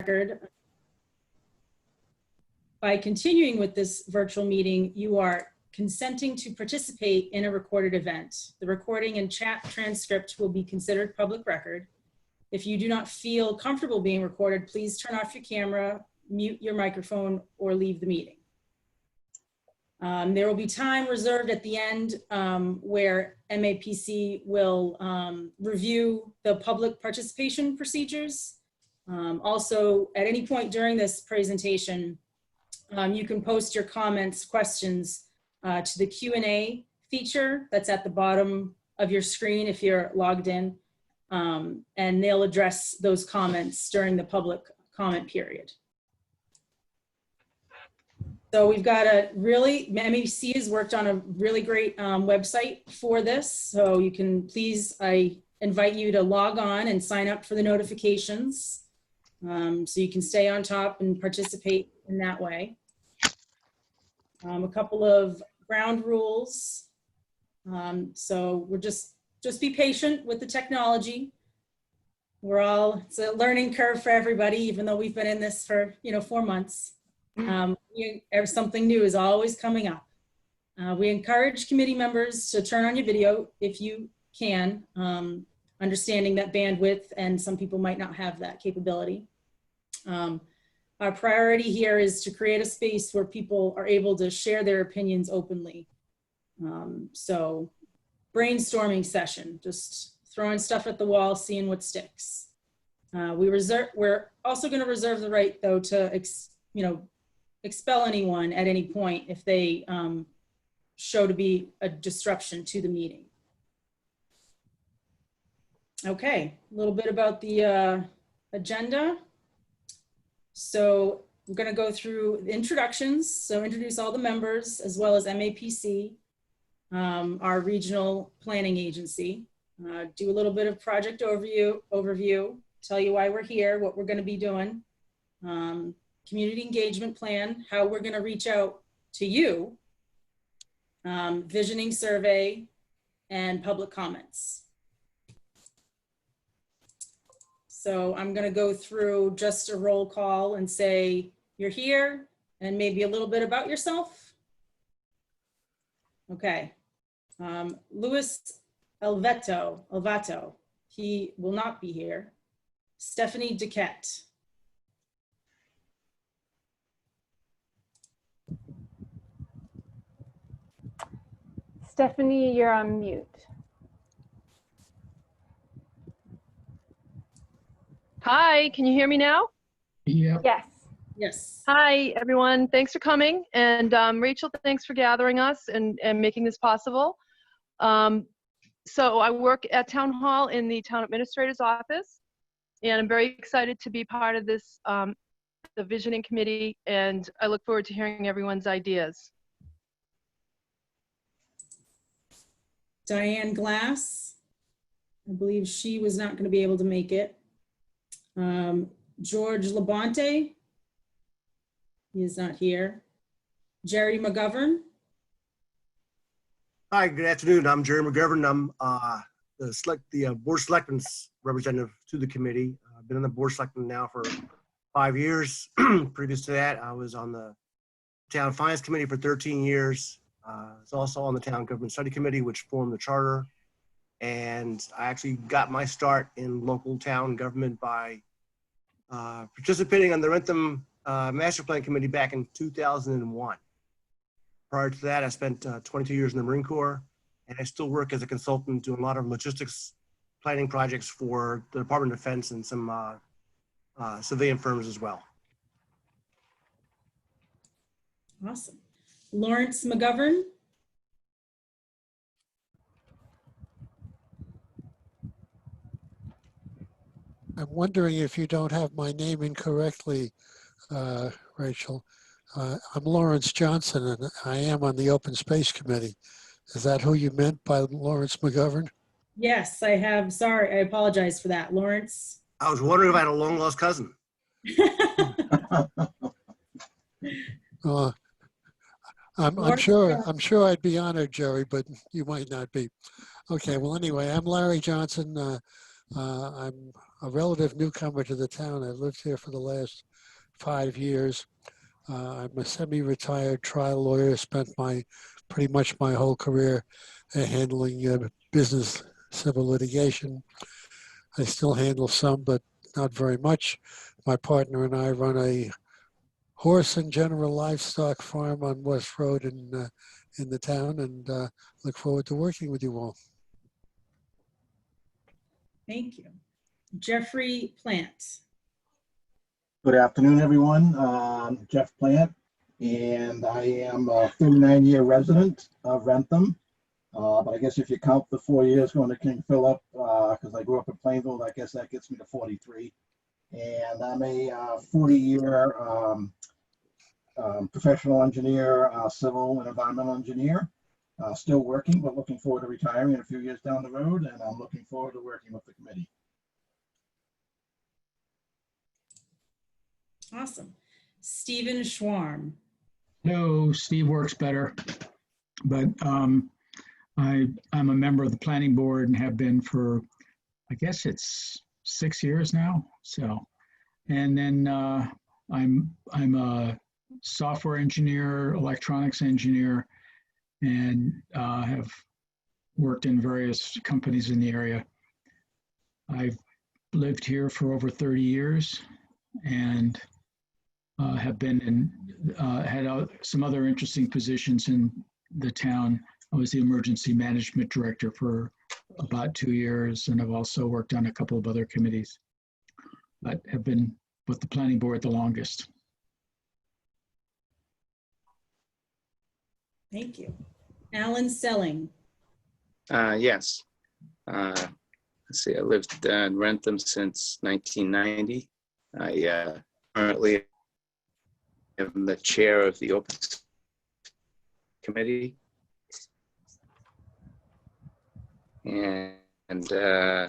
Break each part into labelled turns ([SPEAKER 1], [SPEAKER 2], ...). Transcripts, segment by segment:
[SPEAKER 1] record. By continuing with this virtual meeting, you are consenting to participate in a recorded event. The recording and chat transcript will be considered public record. If you do not feel comfortable being recorded, please turn off your camera, mute your microphone, or leave the meeting. There will be time reserved at the end where MAPC will review the public participation procedures. Also, at any point during this presentation, you can post your comments, questions to the Q&A feature that's at the bottom of your screen if you're logged in, and they'll address those comments during the public comment period. So we've got MAPC has worked on a really great website for this. So you can please, I invite you to log on and sign up for the notifications so you can stay on top and participate in that way. A couple of ground rules. So we're just be patient with the technology. It's a learning curve for everybody, even though we've been in this for 4 months. Something new is always coming up. We encourage committee members to turn on your video if you can, understanding that bandwidth and some people might not have that capability. Our priority here is to create a space where people are able to share their opinions openly. So brainstorming session, just throwing stuff at the wall, seeing what sticks. We're also going to reserve the right though to expel anyone at any point if they show to be a disruption to the meeting. Okay, a little bit about the agenda. So we're going to go through the introductions, so introduce all the members as well as MAPC, our regional planning agency, do a little bit of project overview, tell you why we're here, what we're going to be doing, community engagement plan, how we're going to reach out to you, visioning survey, and public comments. So I'm going to go through just a roll call and say you're here and maybe a little bit about yourself. Okay. Luis Elvato, he will not be here. Stephanie Duquette.
[SPEAKER 2] Stephanie, you're on mute.
[SPEAKER 3] Hi, can you hear me now?
[SPEAKER 4] Yeah.
[SPEAKER 2] Yes.
[SPEAKER 1] Yes.
[SPEAKER 3] Hi, everyone. Thanks for coming. And Rachel, thanks for gathering us and making this possible. So I work at Town Hall in the Town Administrator's Office, and I'm very excited to be part of this, the Visioning Committee, and I look forward to hearing everyone's ideas.
[SPEAKER 1] Diane Glass, I believe she was not going to be able to make it. George Labonte, he is not here. Jerry McGovern.
[SPEAKER 5] Hi, good afternoon. I'm Jerry McGovern. I'm the Board of Selectmen's representative to the committee. I've been on the Board of Selectmen now for 5 years. Previous to that, I was on the Town Finance Committee for 13 years. I was also on the Town Government Study Committee, which formed the charter. And I actually got my start in local town government by participating on the Wrentham Master Plan Committee back in 2001. Prior to that, I spent 22 years in the Marine Corps, and I still work as a consultant doing a lot of logistics planning projects for the Department of Defense and some civilian firms as well.
[SPEAKER 1] Awesome. Lawrence McGovern.
[SPEAKER 4] I'm wondering if you don't have my name incorrectly, Rachel. I'm Lawrence Johnson, and I am on the Open Space Committee. Is that who you meant by Lawrence McGovern?
[SPEAKER 1] Yes, I have. Sorry, I apologize for that. Lawrence.
[SPEAKER 5] I was wondering if I had a long lost cousin.
[SPEAKER 4] I'm sure I'd be honored, Jerry, but you might not be. Okay, well, anyway, I'm Larry Johnson. I'm a relative newcomer to the town. I've lived here for the last 5 years. I'm a semi-retired trial lawyer, spent pretty much my whole career handling business civil litigation. I still handle some, but not very much. My partner and I run a horse and general livestock farm on West Road in the town, and look forward to working with you all.
[SPEAKER 1] Thank you. Jeffrey Plant.
[SPEAKER 2] Good afternoon, everyone. Jeff Plant, and I am a 39-year resident of Wrentham. But I guess if you count the 4 years going to King Philip, because I grew up in Plainville, I guess that gets me to 43. And I'm a 40-year professional engineer, civil and environmental engineer. Still working, but looking forward to retiring in a few years down the road, and I'm looking forward to working with the committee.
[SPEAKER 1] Awesome. Stephen Schwarm.
[SPEAKER 6] No, Steve works better, but I'm a member of the planning board and have been for, I guess it's 6 years now. So, and then I'm a software engineer, electronics engineer, and have worked in various companies in the area. I've lived here for over 30 years and have been in, had some other interesting positions in the town. I was the emergency management director for about 2 years, and I've also worked on a couple of other committees, but have been with the planning board the longest.
[SPEAKER 1] Thank you. Alan Selling.
[SPEAKER 7] Yes. Let's see, I lived in Wrentham since 1990. I currently am the chair of the Open Committee. And I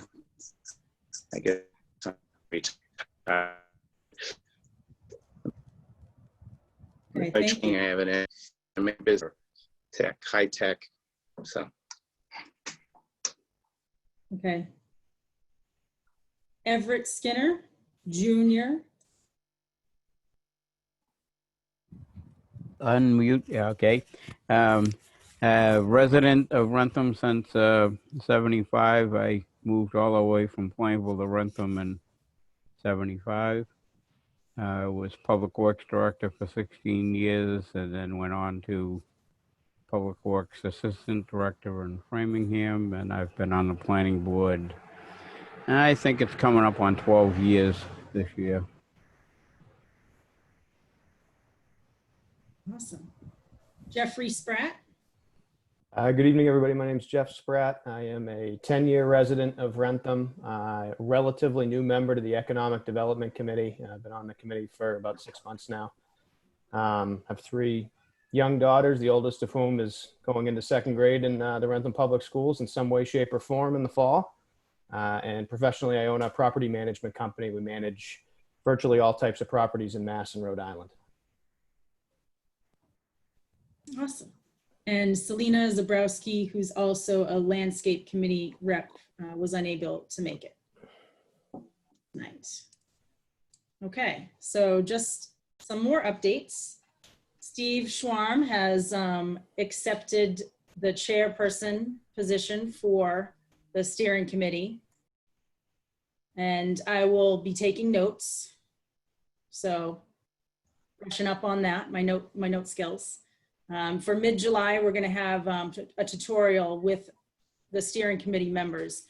[SPEAKER 7] guess I'm retired.
[SPEAKER 1] Okay, thank you.
[SPEAKER 7] I have an business, tech, high tech. So.
[SPEAKER 1] Okay. Everett Skinner, Jr.
[SPEAKER 8] Unmute, yeah, okay. Resident of Wrentham since 75. I moved all the way from Plainville to Wrentham in 75. Was Public Works Director for 16 years and then went on to Public Works Assistant Director in Framingham, and I've been on the planning board. And I think it's coming up on 12 years this year.
[SPEAKER 1] Awesome. Jeffrey Spratt.
[SPEAKER 9] Good evening, everybody. My name is Jeff Spratt. I am a 10-year resident of Wrentham, relatively new member to the Economic Development Committee. I've been on the committee for about 6 months now. I have 3 young daughters, the oldest of whom is going into 2nd grade in the Wrentham Public Schools in some way, shape, or form in the fall. And professionally, I own a property management company. We manage virtually all types of properties in Mass and Rhode Island.
[SPEAKER 1] Awesome. And Selena Zabrowski, who's also a landscape committee rep, was unable to make it. Nice. Okay, so just some more updates. Steve Schwarm has accepted the chairperson position for the steering committee. And I will be taking notes. So brushing up on that, my note skills. For mid-July, we're going to have a tutorial with the steering committee members.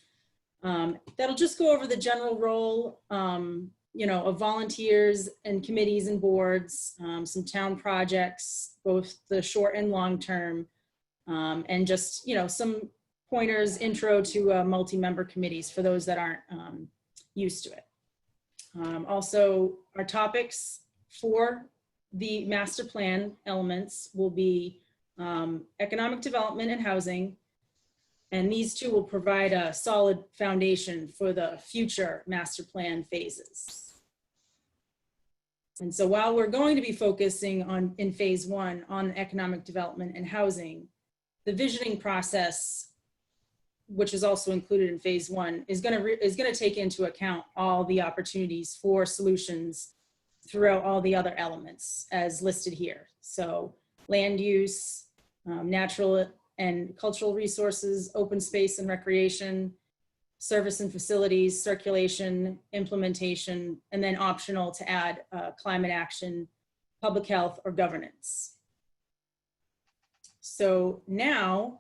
[SPEAKER 1] That'll just go over the general role, of volunteers and committees and boards, some town projects, both the short and long term, and just, some pointers, intro to multi-member committees for those that aren't used to it. Also, our topics for the master plan elements will be economic development and housing. And these two will provide a solid foundation for the future master plan phases. And so while we're going to be focusing on, in phase 1, on economic development and housing, the visioning process which is also included in phase one, is going to take into account all the opportunities for solutions throughout all the other elements as listed here. So land use, natural and cultural resources, open space and recreation, service and facilities, circulation, implementation, and then optional to add climate action, public health, or governance. So now,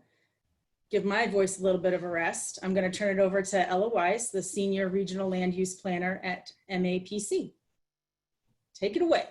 [SPEAKER 1] give my voice a little bit of a rest. I'm going to turn it over to Ella Weiss, the Senior Regional Land Use Planner at MAPC. Take it away.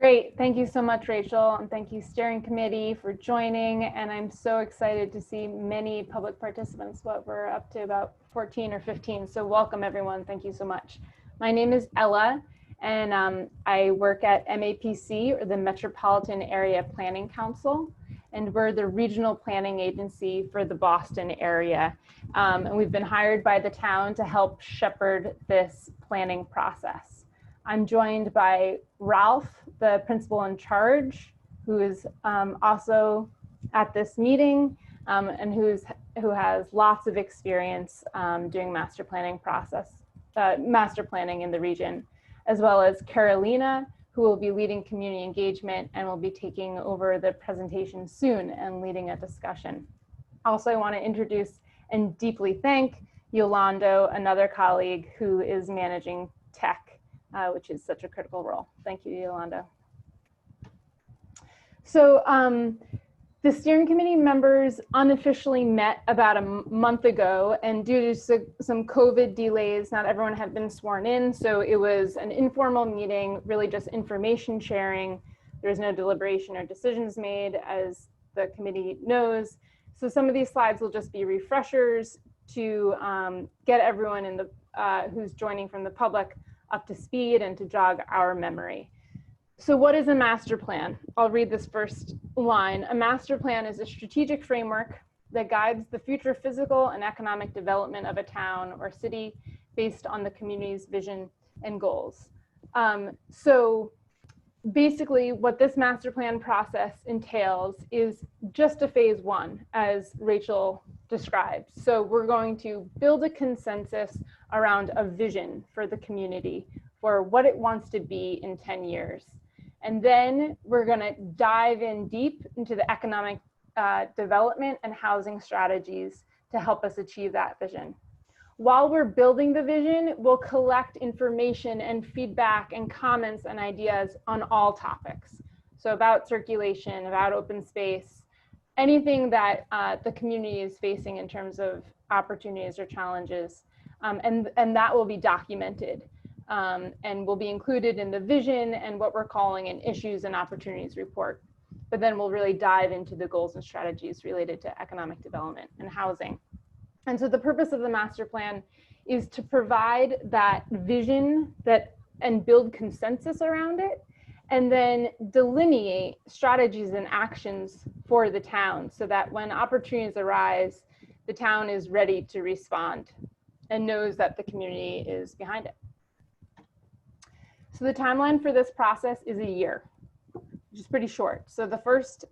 [SPEAKER 10] Great. Thank you so much, Rachel. And thank you, steering committee, for joining. And I'm so excited to see many public participants. What we're up to about 14 or 15. So welcome, everyone. Thank you so much. My name is Ella, and I work at MAPC, or the Metropolitan Area Planning Council. And we're the regional planning agency for the Boston area. And we've been hired by the town to help shepherd this planning process. I'm joined by Ralph, the principal in charge, who is also at this meeting and who has lots of experience doing master planning in the region, as well as Carolina, who will be leading community engagement and will be taking over the presentation soon and leading a discussion. Also, I want to introduce and deeply thank Yolando, another colleague who is managing tech, which is such a critical role. Thank you, Yolanda. So the steering committee members unofficially met about a month ago, and due to some COVID delays, not everyone had been sworn in. So it was an informal meeting, really just information sharing. There was no deliberation or decisions made, as the committee knows. So some of these slides will just be refreshers to get everyone in the who's joining from the public up to speed and to jog our memory. So what is a master plan? I'll read this first line. A master plan is a strategic framework that guides the future physical and economic development of a town or city based on the community's vision and goals. So basically what this master plan process entails is just a phase one, as Rachel described. So we're going to build a consensus around a vision for the community for what it wants to be in 10 years. And then we're going to dive in deep into the economic development and housing strategies to help us achieve that vision. While we're building the vision, we'll collect information and feedback and comments and ideas on all topics. So about circulation, about open space, anything that the community is facing in terms of opportunities or challenges. And that will be documented and will be included in the vision and what we're calling an issues and opportunities report. But then we'll really dive into the goals and strategies related to economic development and housing. And so the purpose of the master plan is to provide that vision and build consensus around it, and then delineate strategies and actions for the town so that when opportunities arise, the town is ready to respond and knows that the community is behind it. So the timeline for this process is a year, which is pretty short. So the first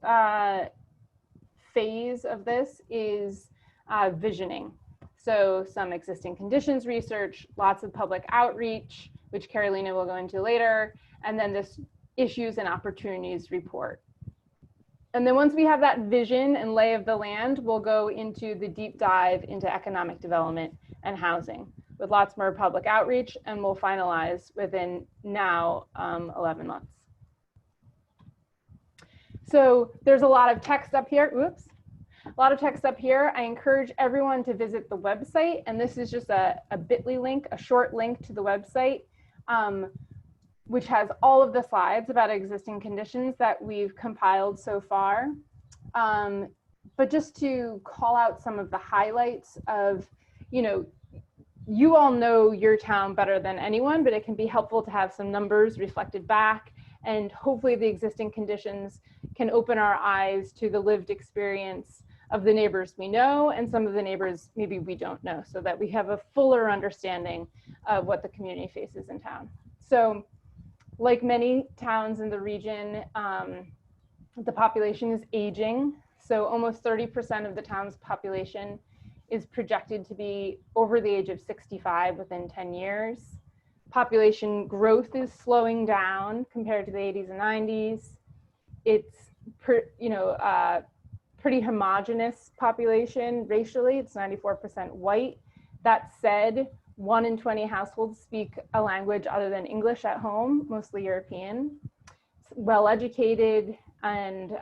[SPEAKER 10] phase of this is visioning. So some existing conditions research, lots of public outreach, which Carolina will go into later, and then this issues and opportunities report. And then once we have that vision and lay of the land, we'll go into the deep dive into economic development and housing with lots more public outreach, and we'll finalize within now 11 months. So there's a lot of text up here. Oops. A lot of text up here. I encourage everyone to visit the website, and this is just a bit.ly link, a short link to the website, which has all of the slides about existing conditions that we've compiled so far. But just to call out some of the highlights of, you all know your town better than anyone, but it can be helpful to have some numbers reflected back, and hopefully the existing conditions can open our eyes to the lived experience of the neighbors we know and some of the neighbors maybe we don't know, so that we have a fuller understanding of what the community faces in town. So like many towns in the region, the population is aging. So almost 30% of the town's population is projected to be over the age of 65 within 10 years. Population growth is slowing down compared to the 80s and 90s. It's pretty homogenous population racially. It's 94% white. That said, 1 in 20 households speak a language other than English at home, mostly European. Well educated and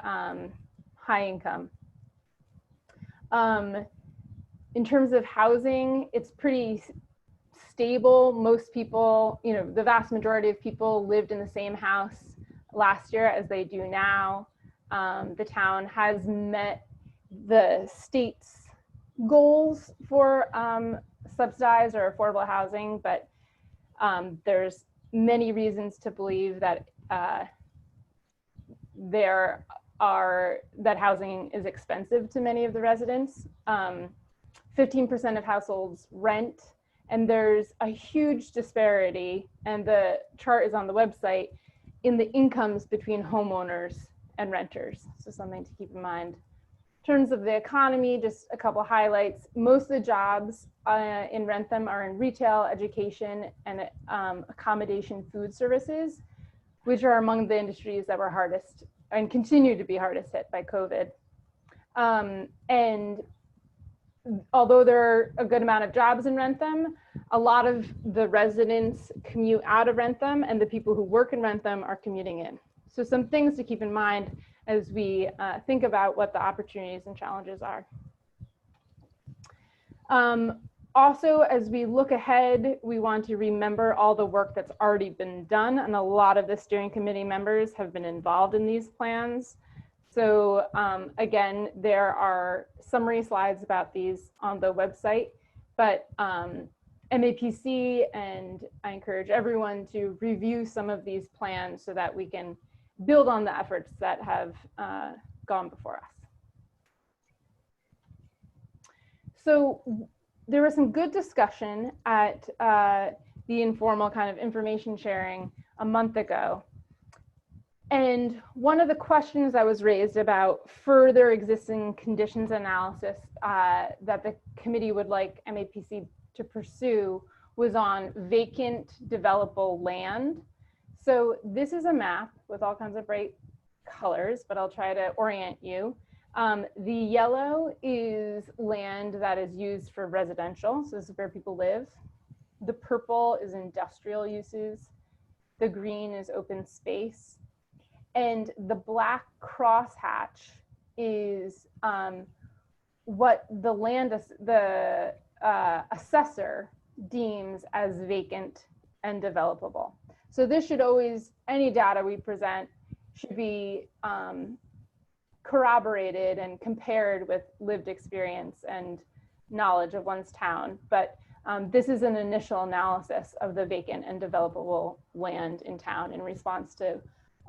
[SPEAKER 10] high income. In terms of housing, it's pretty stable. Most people, the vast majority of people lived in the same house last year as they do now. The town has met the state's goals for subsidized or affordable housing, but there's many reasons to believe that that housing is expensive to many of the residents. 15% of households rent, and there's a huge disparity, and the chart is on the website, in the incomes between homeowners and renters. So something to keep in mind. In terms of the economy, just a couple highlights. Most of the jobs in Wrentham are in retail, education, and accommodation food services, which are among the industries that were hardest and continue to be hardest hit by COVID. And although there are a good amount of jobs in Wrentham, a lot of the residents commute out of Wrentham, and the people who work in Wrentham are commuting in. So some things to keep in mind as we think about what the opportunities and challenges are. Also, as we look ahead, we want to remember all the work that's already been done, and a lot of the steering committee members have been involved in these plans. So again, there are summary slides about these on the website, but MAPC, and I encourage everyone to review some of these plans so that we can build on the efforts that have gone before us. So there was some good discussion at the informal kind of information sharing a month ago. And one of the questions that was raised about further existing conditions analysis that the committee would like MAPC to pursue was on vacant developable land. So this is a map with all kinds of bright colors, but I'll try to orient you. The yellow is land that is used for residential. So this is where people live. The purple is industrial uses. The green is open space. And the black crosshatch is what the assessor deems as vacant and developable. So this should always, any data we present should be corroborated and compared with lived experience and knowledge of one's town. But this is an initial analysis of the vacant and developable land in town in response to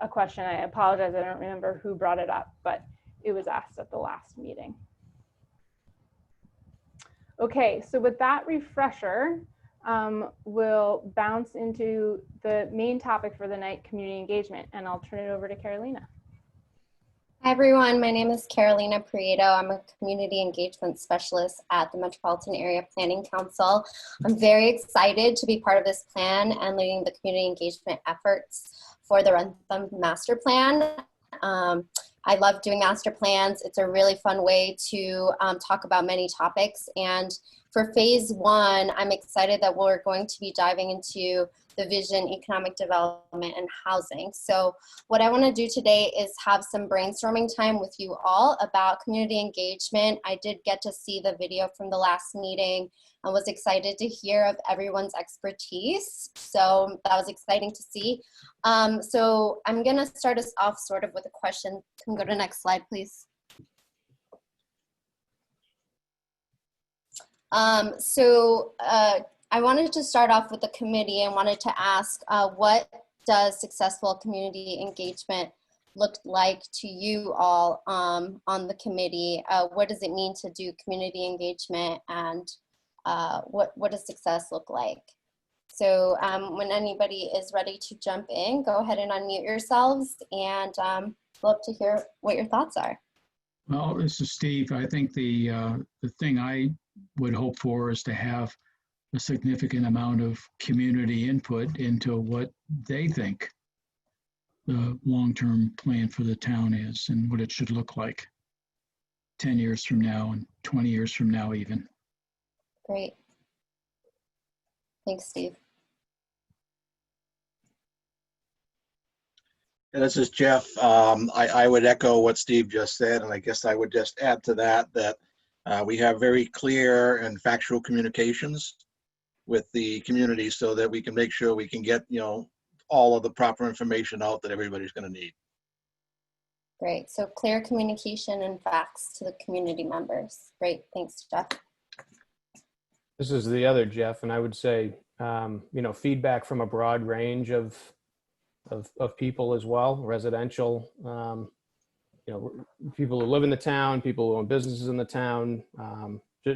[SPEAKER 10] a question. I apologize, I don't remember who brought it up, but it was asked at the last meeting. Okay, so with that refresher, we'll bounce into the main topic for the night, community engagement, and I'll turn it over to Carolina.
[SPEAKER 11] Hi everyone, my name is Carolina Prieto. I'm a community engagement specialist at the Metropolitan Area Planning Council. I'm very excited to be part of this plan and leading the community engagement efforts for the Wrentham Master Plan. I love doing master plans. It's a really fun way to talk about many topics. And for phase 1, I'm excited that we're going to be diving into the vision, economic development, and housing. So what I want to do today is have some brainstorming time with you all about community engagement. I did get to see the video from the last meeting and was excited to hear of everyone's expertise. So that was exciting to see. So I'm going to start us off sort of with a question. Can we go to the next slide, please? I wanted to start off with the committee and wanted to ask, what does successful community engagement look like to you all on the committee? What does it mean to do community engagement, and what does success look like? So when anybody is ready to jump in, go ahead and unmute yourselves, and love to hear what your thoughts are.
[SPEAKER 6] Well, this is Steve. I think the thing I would hope for is to have a significant amount of community input into what they think the long-term plan for the town is and what it should look like 10 years from now and 20 years from now even.
[SPEAKER 11] Great. Thanks, Steve.
[SPEAKER 2] And this is Jeff. I would echo what Steve just said, and I guess I would just add to that we have very clear and factual communications with the community so that we can make sure we can get, all of the proper information out that everybody's going to need.
[SPEAKER 11] Great. So clear communication and facts to the community members. Great. Thanks, Jeff.
[SPEAKER 9] This is the other Jeff, and I would say, feedback from a broad range of people as well, residential, people who live in the town, people who own businesses in the town,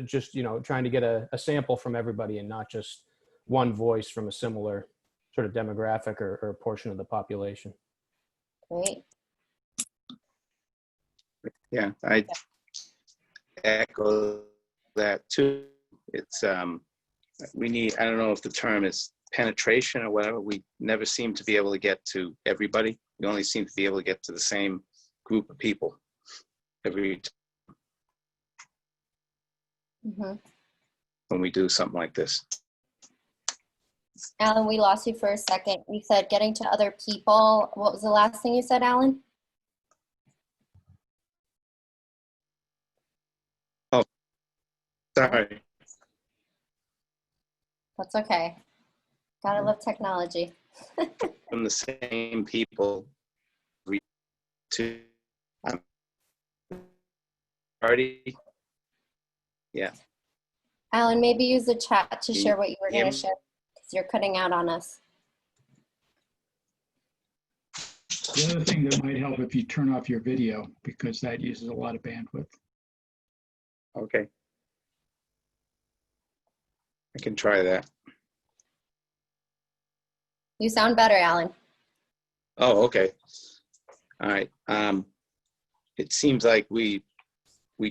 [SPEAKER 9] just trying to get a sample from everybody and not just one voice from a similar sort of demographic or portion of the population.
[SPEAKER 11] Great.
[SPEAKER 7] Yeah, I echo that too. It's we need, I don't know if the term is penetration or whatever. We never seem to be able to get to everybody. We only seem to be able to get to the same group of people every time when we do something like this.
[SPEAKER 11] Alan, we lost you for a second. You said getting to other people. What was the last thing you said, Alan?
[SPEAKER 7] Oh, sorry.
[SPEAKER 11] That's okay. Gotta love technology.
[SPEAKER 7] From the same people to party. Yeah.
[SPEAKER 11] Alan, maybe use the chat to share what you were going
[SPEAKER 7] Yeah.
[SPEAKER 11] to share because you're cutting out on us.
[SPEAKER 6] The other thing that might help if you turn off your video, because that uses a lot of bandwidth.
[SPEAKER 7] Okay. I can try that.
[SPEAKER 11] You sound better, Alan.
[SPEAKER 7] Oh, okay. All right. It seems like we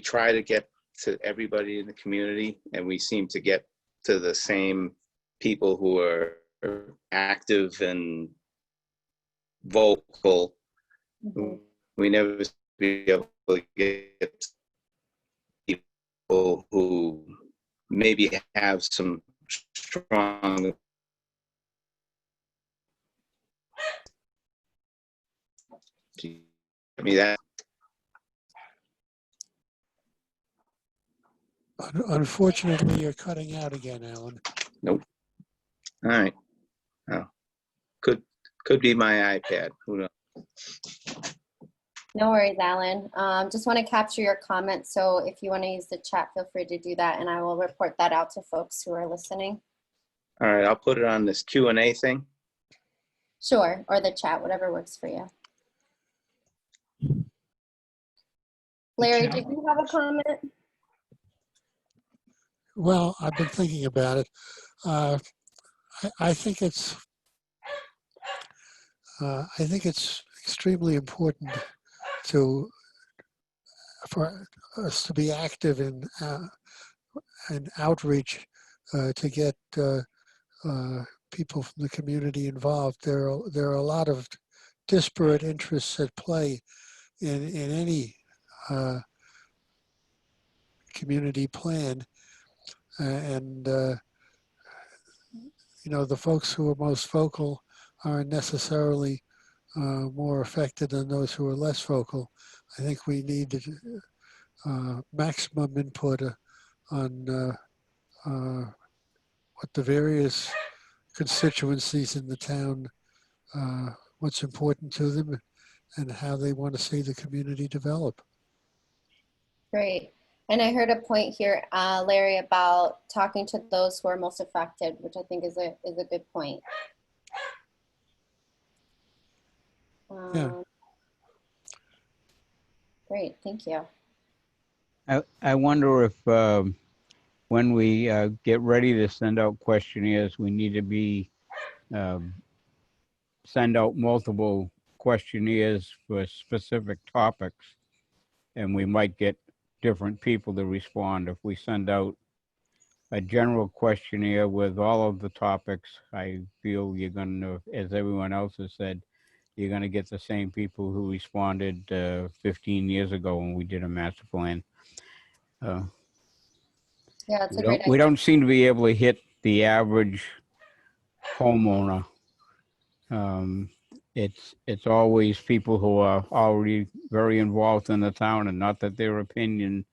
[SPEAKER 7] try to get to everybody in the community, and we seem to get to the same people who are active and vocal. We never be able to get people who maybe have some strong that.
[SPEAKER 4] Unfortunately, you're cutting out again, Alan.
[SPEAKER 7] Nope. All right. Oh, could be my iPad. Who knows?
[SPEAKER 11] No worries, Alan. Just want to capture your comments. So if you want to use the chat, feel free to do that, and I will report that out to folks who are listening.
[SPEAKER 7] All right, I'll put it on this Q&A thing.
[SPEAKER 11] Sure, or the chat, whatever works for you. Larry, did you have a comment?
[SPEAKER 4] Well, I've been thinking about it. I think it's extremely important for us to be active in outreach to get people from the community involved. There are a lot of disparate interests at play in any community plan, and the folks who are most vocal aren't necessarily more affected than those who are less vocal. I think we need maximum input on what the various constituencies in the town, what's important to them, and how they want to see the community develop.
[SPEAKER 11] Great. And I heard a point here, Larry, about talking to those who are most affected, which I think is a good point.
[SPEAKER 4] Yeah.
[SPEAKER 11] Great, thank you.
[SPEAKER 8] I wonder if when we get ready to send out questionnaires, we need to send out multiple questionnaires for specific topics, and we might get different people to respond if we send out a general questionnaire with all of the topics. I feel you're going to, as everyone else has said, you're going to get the same people who responded 15 years ago when we did a master plan.
[SPEAKER 11] Yeah, that's
[SPEAKER 8] We
[SPEAKER 11] a great
[SPEAKER 8] we
[SPEAKER 11] idea.
[SPEAKER 8] don't seem to be able to hit the average homeowner. It's always people who are already very involved in the town, and not that their opinion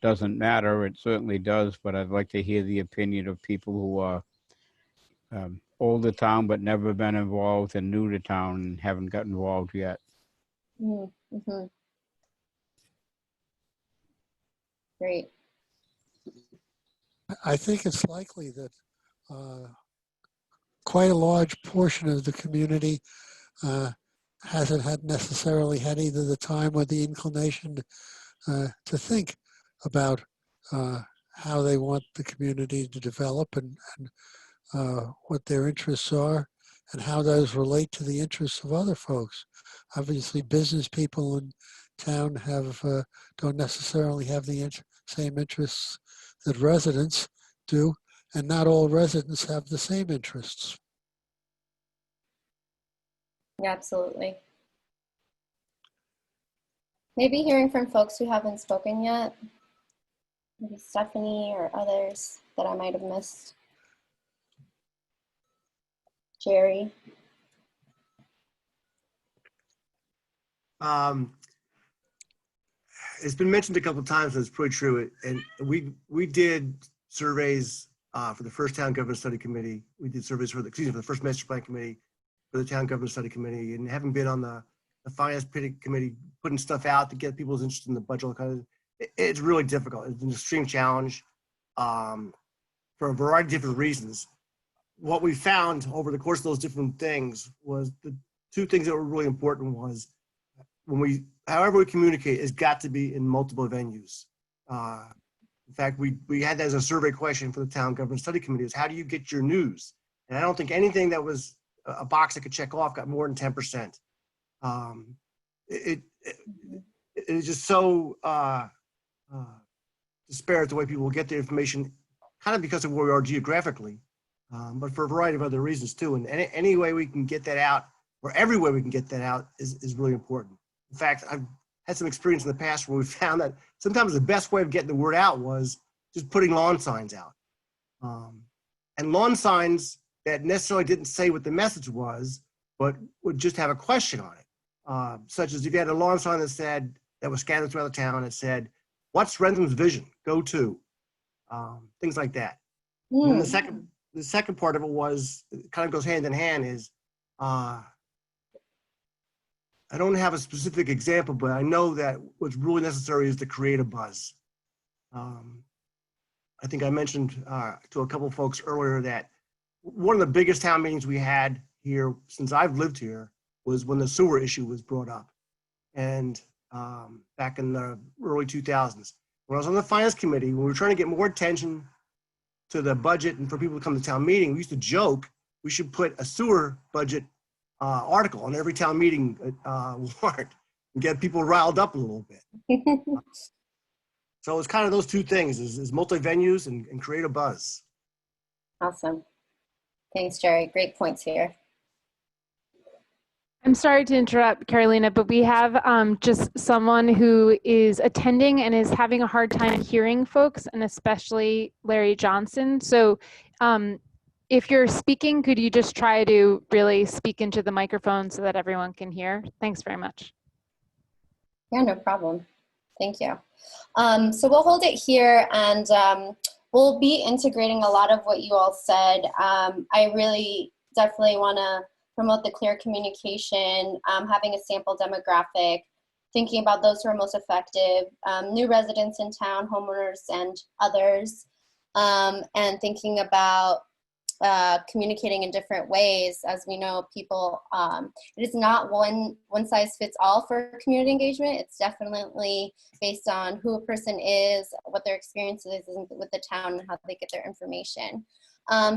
[SPEAKER 8] doesn't matter. It certainly does, but I'd like to hear the opinion of people who are old to town but never been involved, and new to town and haven't got involved yet.
[SPEAKER 11] Mm-hmm. Great.
[SPEAKER 4] I think it's likely that quite a large portion of the community hasn't had necessarily had either the time or the inclination to think about how they want the community to develop, and what their interests are, and how those relate to the interests of other folks. Obviously, business people in town don't necessarily have the same interests that residents do, and not all residents have the same interests.
[SPEAKER 11] Yeah, absolutely. Maybe hearing from folks who haven't spoken yet. Maybe Stephanie or others that I might have missed. Jerry.
[SPEAKER 5] It's been mentioned a couple of times, and it's pretty true. And we did surveys for the first town government study committee. We did surveys for the first master plan committee, for the town government study committee, and having been on the finance committee, putting stuff out to get people's interest in the budget. It's really difficult. It's an extreme challenge for a variety of different reasons. What we found over the course of those different things was the two things that were really important was however we communicate, it's got to be in multiple venues. In fact, we had that as a survey question for the town government study committee is how do you get your news? And I don't think anything that was a box that could check off got more than 10%. It is just so disparate the way people will get the information, kind of because of where we are geographically, but for a variety of other reasons too. And any way we can get that out, or every way we can get that out is really important. In fact, I've had some experience in the past where we found that sometimes the best way of getting the word out was just putting lawn signs out. And lawn signs that necessarily didn't say what the message was, but would just have a question on it. Such as if you had a lawn sign that was scattered throughout the town, it said, "What's Wrentham's vision? Go to." Things like that. And then the second part of it was, it kind of goes hand in hand, is I don't have a specific example, but I know that what's really necessary is to create a buzz. I think I mentioned to a couple of folks earlier that one of the biggest town meetings we had here since I've lived here was when the sewer issue was brought up. And back in the early 2000s, when I was on the finance committee, when we were trying to get more attention to the budget and for people to come to town meeting, we used to joke we should put a sewer budget article on every town meeting warrant and get people riled up a little bit. So it's kind of those two things, is multi-venues and create a buzz.
[SPEAKER 11] Awesome. Thanks, Jerry. Great points here.
[SPEAKER 10] I'm sorry to interrupt, Carolina, but we have just someone who is attending and is having a hard time hearing folks, and especially Larry Johnson. So if you're speaking, could you just try to really speak into the microphone so that everyone can hear? Thanks very much.
[SPEAKER 11] Yeah, no problem. Thank you. So we'll hold it here, and we'll be integrating a lot of what you all said. I really definitely want to promote the clear communication, having a sample demographic, thinking about those who are most effective, new residents in town, homeowners, and others, and thinking about communicating in different ways. As we know, people, it is not one size fits all for community engagement. It's definitely based on who a person is, what their experience is with the town, and how they get their information.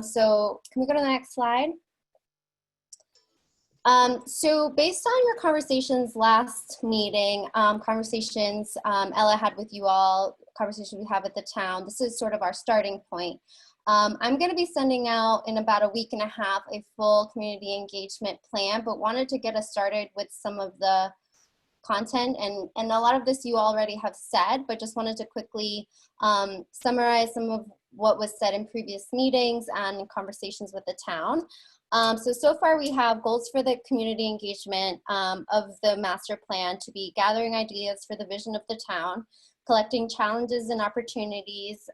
[SPEAKER 11] So can we go to the next slide? So based on your conversations last meeting, conversations Ella had with you all, conversations we have at the town, this is sort of our starting point. I'm going to be sending out in about a week and a half a full community engagement plan, but wanted to get us started with some of the content, and a lot of this you already have said, but just wanted to quickly summarize some of what was said in previous meetings and conversations with the town. So far we have goals for the community engagement of the master plan to be gathering ideas for the vision of the town, collecting challenges and opportunities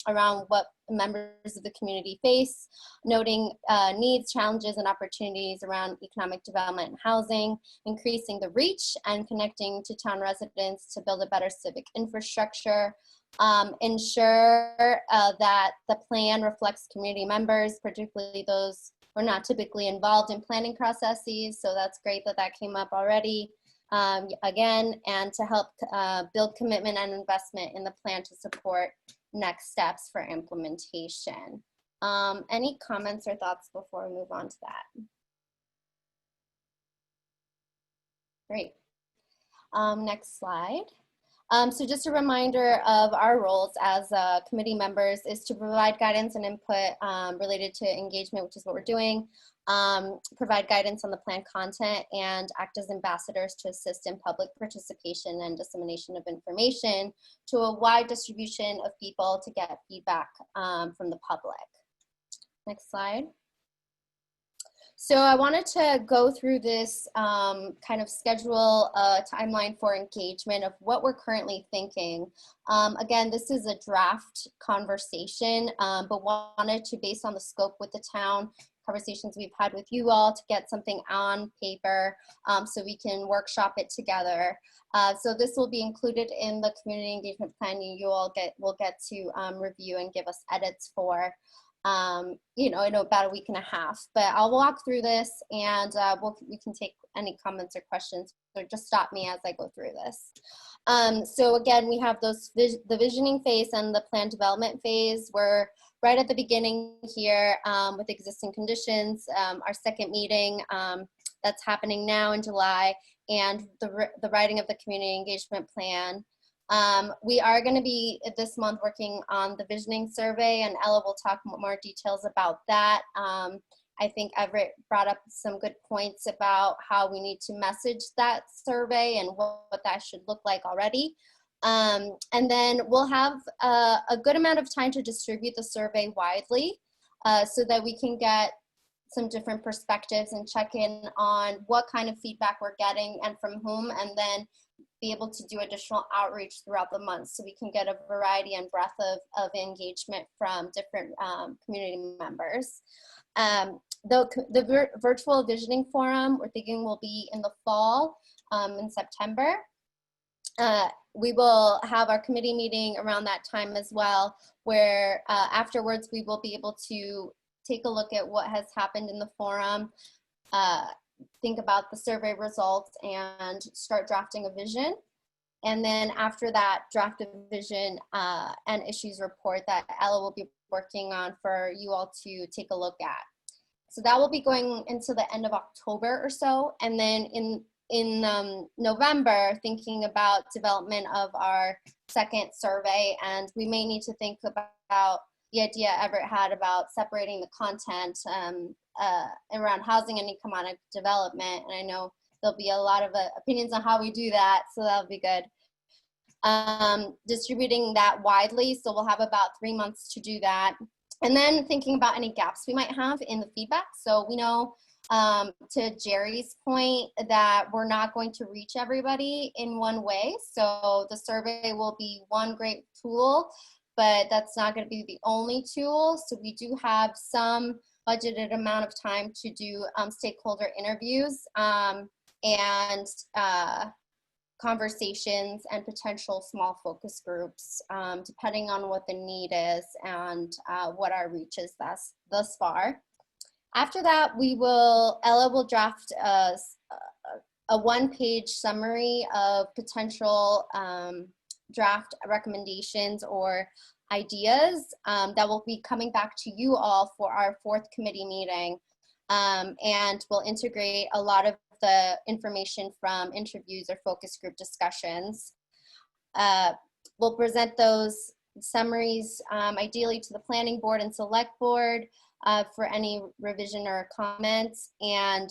[SPEAKER 11] around what members of the community face, noting needs, challenges, and opportunities around economic development and housing, increasing the reach and connecting to town residents to build a better civic infrastructure, ensure that the plan reflects community members, particularly those who are not typically involved in planning processes. So that's great that that came up already. Again, and to help build commitment and investment in the plan to support next steps for implementation. Any comments or thoughts before we move on to that? Great. Next slide. So just a reminder of our roles as committee members is to provide guidance and input related to engagement, which is what we're doing, provide guidance on the plan content, and act as ambassadors to assist in public participation and dissemination of information to a wide distribution of people to get feedback from the public. Next slide. So I wanted to go through this kind of schedule timeline for engagement of what we're currently thinking. Again, this is a draft conversation, but wanted to, based on the scope with the town, conversations we've had with you all, to get something on paper so we can workshop it together. So this will be included in the community engagement plan you all will get to review and give us edits for. You know, in about a week and a half, but I'll walk through this, and we can take any comments or questions, or just stop me as I go through this. So again, we have the visioning phase and the plan development phase. We're right at the beginning here with existing conditions. Our second meeting that's happening now in July, and the writing of the community engagement plan. We are going to be this month working on the visioning survey, and Ella will talk more details about that. I think Everett brought up some good points about how we need to message that survey and what that should look like already. And then we'll have a good amount of time to distribute the survey widely so that we can get some different perspectives and check in on what kind of feedback we're getting and from whom, and then be able to do additional outreach throughout the month so we can get a variety and breadth of engagement from different community members. The virtual visioning forum, we're thinking will be in the fall, in September. We will have our committee meeting around that time as well, where afterwards we will be able to take a look at what has happened in the forum, think about the survey results, and start drafting a vision. And then after that, draft a vision and issues report that Ella will be working on for you all to take a look at. So that will be going into the end of October or so. And then in November, thinking about development of our second survey, and we may need to think about the idea Everett had about separating the content around housing and economic development. And I know there'll be a lot of opinions on how we do that, so that'll be good. Distributing that widely, so we'll have about 3 months to do that. And then thinking about any gaps we might have in the feedback. So we know, to Jerry's point, that we're not going to reach everybody in one way. So the survey will be one great tool, but that's not going to be the only tool. So we do have some budgeted amount of time to do stakeholder interviews and conversations and potential small focus groups, depending on what the need is and what our reach is thus far. After that, Ella will draft a one-page summary of potential draft recommendations or ideas that will be coming back to you all for our fourth committee meeting And we'll integrate a lot of the information from interviews or focus group discussions. We'll present those summaries ideally to the planning board and select board for any revision or comments, and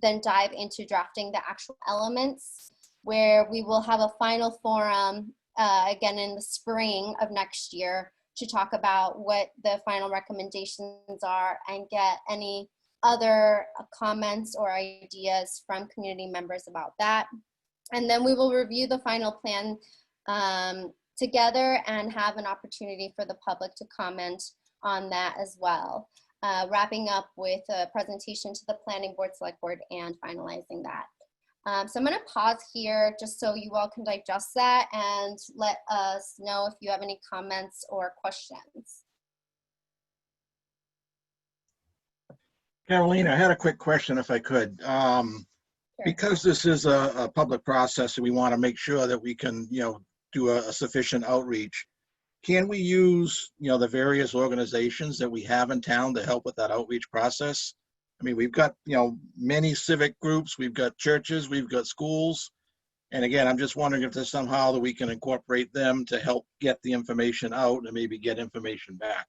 [SPEAKER 11] then dive into drafting the actual elements, where we will have a final forum again in the spring of next year to talk about what the final recommendations are and get any other comments or ideas from community members about that. And then we will review the final plan together and have an opportunity for the public to comment on that as well. Wrapping up with a presentation to the planning board, select board, and finalizing that. So I'm going to pause here just so you all can digest that and let us know if you have any comments or questions.
[SPEAKER 2] Carolina, I had a quick question if I could. Because this is a public process and we want to make sure that we can, do a sufficient outreach, can we use, the various organizations that we have in town to help with that outreach process? I mean, we've got, many civic groups, we've got churches, we've got schools. And again, I'm just wondering if there's somehow that we can incorporate them to help get the information out and maybe get information back.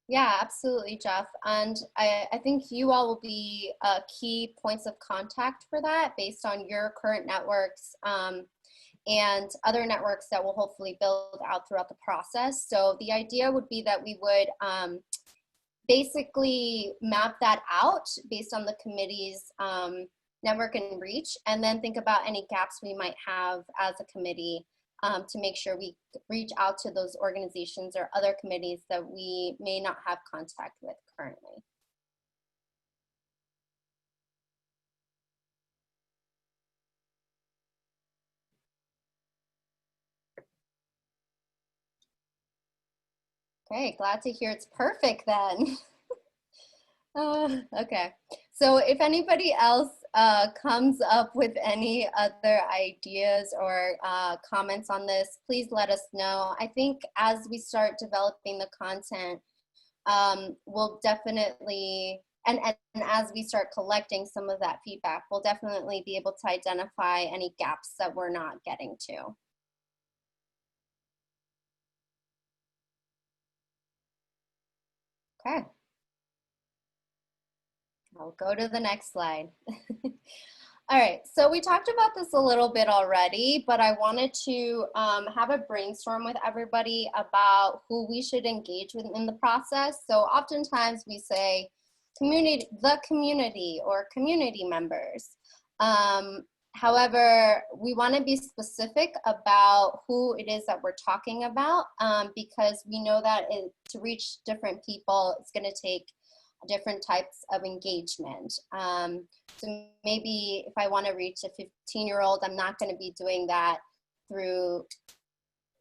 [SPEAKER 11] Yeah, absolutely, Jeff. And I think you all will be key points of contact for that based on your current networks and other networks that will hopefully build out throughout the process. So the idea would be that we would basically map that out based on the committee's network and reach, and then think about any gaps we might have as a committee to make sure we reach out to those organizations or other committees that we may not have contact with currently. Okay, glad to hear it's perfect then. Okay, so if anybody else comes up with any other ideas or comments on this, please let us know. I think as we start developing the content, we'll definitely, and as we start collecting some of that feedback, we'll definitely be able to identify any gaps that we're not getting to. Okay. I'll go to the next slide. All right, so we talked about this a little bit already, but I wanted to have a brainstorm with everybody about who we should engage with in the process. So oftentimes we say the community or community members. However, we want to be specific about who it is that we're talking about because we know that to reach different people, it's going to take different types of engagement. So maybe if I want to reach a 15-year-old, I'm not going to be doing that through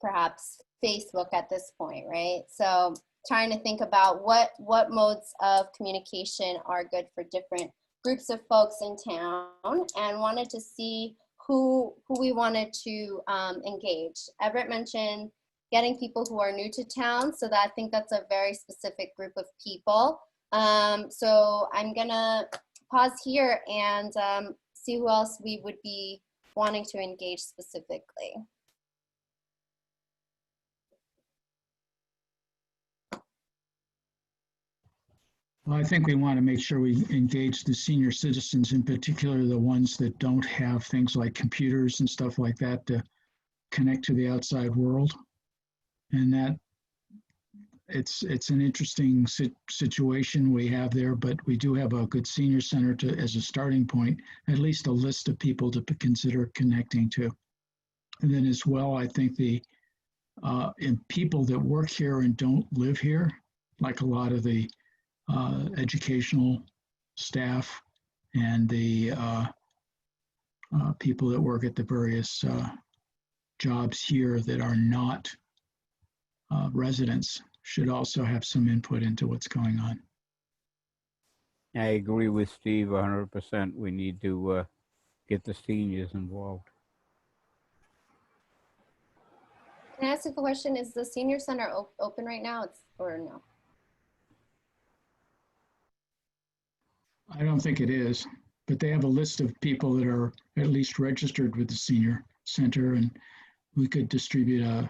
[SPEAKER 11] perhaps Facebook at this point, right? So trying to think about what modes of communication are good for different groups of folks in town, and wanted to see who we wanted to engage. Everett mentioned getting people who are new to town, so that I think that's a very specific group of people. So I'm gonna pause here and see who else we would be wanting to engage specifically.
[SPEAKER 6] Well, I think we want to make sure we engage the senior citizens, in particular the ones that don't have things like computers and stuff like that to connect to the outside world. And that it's an interesting situation we have there, but we do have a good senior center as a starting point, at least a list of people to consider connecting to. And then as well, I think people that work here and don't live here, like a lot of the educational staff and the people that work at the various jobs here that are not residents should also have some input into what's going on.
[SPEAKER 8] I agree with Steve 100%. We need to get the seniors involved.
[SPEAKER 11] Can I ask a question? Is the senior center open right now, or no?
[SPEAKER 6] I don't think it is, but they have a list of people that are at least registered with the senior center, and we could distribute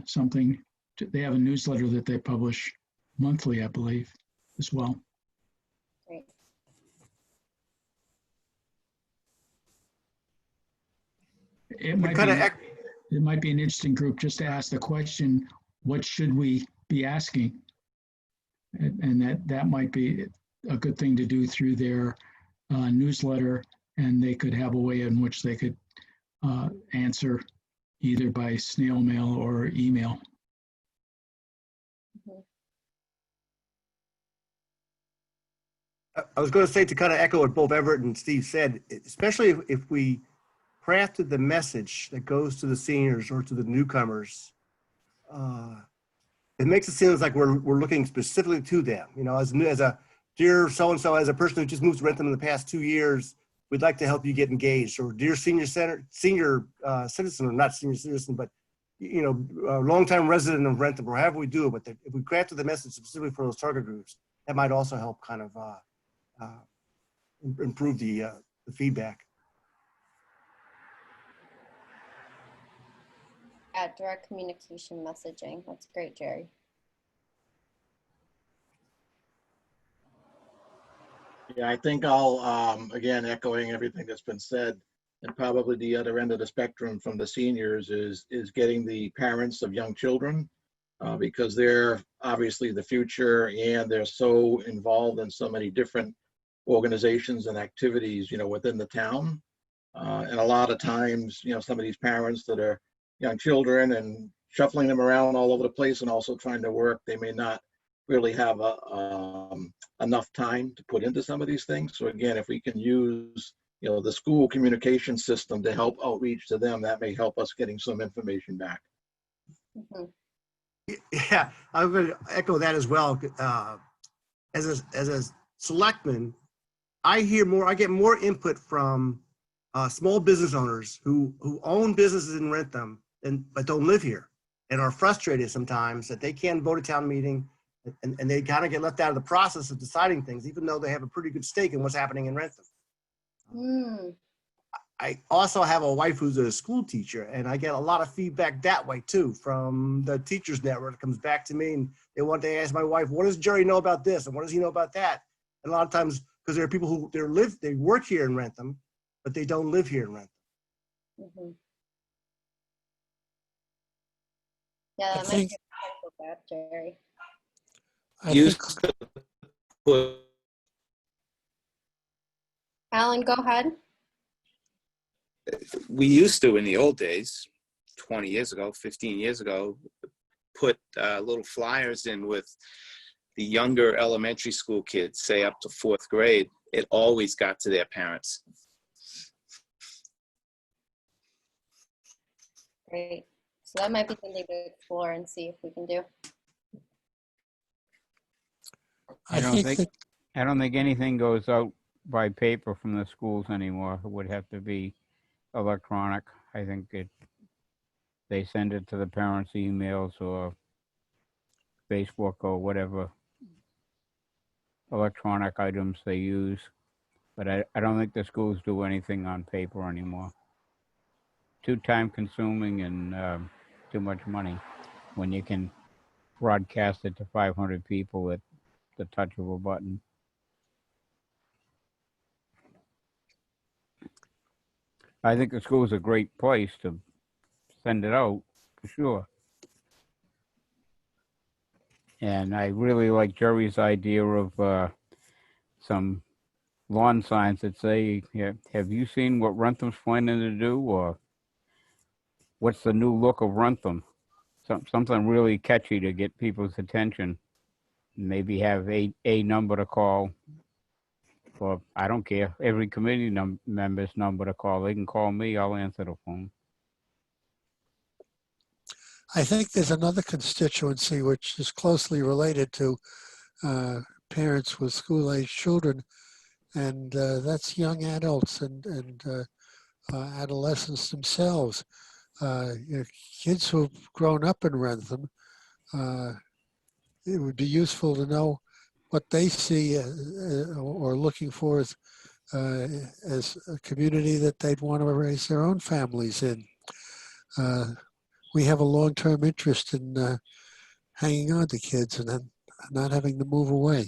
[SPEAKER 6] something. They have a newsletter that they publish monthly, I believe, as well.
[SPEAKER 11] Great.
[SPEAKER 6] It might be an interesting group just to ask the question, what should we be asking? And that might be a good thing to do through their newsletter, and they could have a way in which they could answer either by snail mail or email.
[SPEAKER 5] I was going to say, to kind of echo what both Everett and Steve said, especially if we crafted the message that goes to the seniors or to the newcomers, it makes it seem like we're looking specifically to them. You know, as a dear so-and-so, as a person who just moved to Wrentham in the past 2 years, we'd like to help you get engaged. Or dear senior citizen, or not senior citizen, but you know, longtime resident of Wrentham, or however we do it. But if we crafted the message specifically for those target groups, that might also help kind of improve the feedback.
[SPEAKER 11] Yeah, direct communication messaging. That's great, Jerry.
[SPEAKER 2] Yeah, I think I'll, again, echoing everything that's been said, and probably the other end of the spectrum from the seniors is getting the parents of young children, because they're obviously the future, and they're so involved in so many different organizations and activities, you know, within the town. And a lot of times, you know, some of these parents that are young children and shuffling them around all over the place and also trying to work, they may not really have enough time to put into some of these things. So again, if we can use, you know, the school communication system to help outreach to them, that may help us getting some information back.
[SPEAKER 11] Mm-hmm.
[SPEAKER 5] Yeah, I'm going to echo that as well. As a selectman, I get more input from small business owners who own businesses in Wrentham but don't live here, and are frustrated sometimes that they can't vote at town meeting, and they kind of get left out of the process of deciding things, even though they have a pretty good stake in what's happening in Wrentham. I also have a wife who's a school teacher, and I get a lot of feedback that way too, from the teachers network. It comes back to me, and they want to ask my wife, what does Jerry know about this? And what does he know about that? And a lot of times, because there are people who they work here in Wrentham, but they don't live here in Wrentham.
[SPEAKER 11] Mm-hmm. Yeah, that might be that, Jerry. Alan, go ahead.
[SPEAKER 7] We used to, in the old days, 20 years ago, 15 years ago, put little flyers in with the younger elementary school kids, say up to 4th grade. It always got to their parents.
[SPEAKER 11] Great. So that might be something to explore and see if we can do.
[SPEAKER 8] I don't think anything goes out by paper from the schools anymore. It would have to be electronic. I think they send it to the parents' emails or Facebook or whatever electronic items they use. But I don't think the schools do anything on paper anymore. Too time consuming and too much money when you can broadcast it to 500 people at the touch of a button. I think the school is a great place to send it out, for sure. And I really like Jerry's idea of some lawn signs that say, have you seen what Wrentham's planning to do? Or what's the new look of Wrentham? Something really catchy to get people's attention. Maybe have a number to call. Or I don't care, every committee member's number to call. They can call me, I'll answer the phone.
[SPEAKER 4] I think there's another constituency which is closely related to parents with school-age children, and that's young adults and adolescents themselves. Kids who've grown up in Wrentham, it would be useful to know what they see or looking for as a community that they'd want to raise their own families in. We have a long-term interest in hanging on to kids and then not having to move away.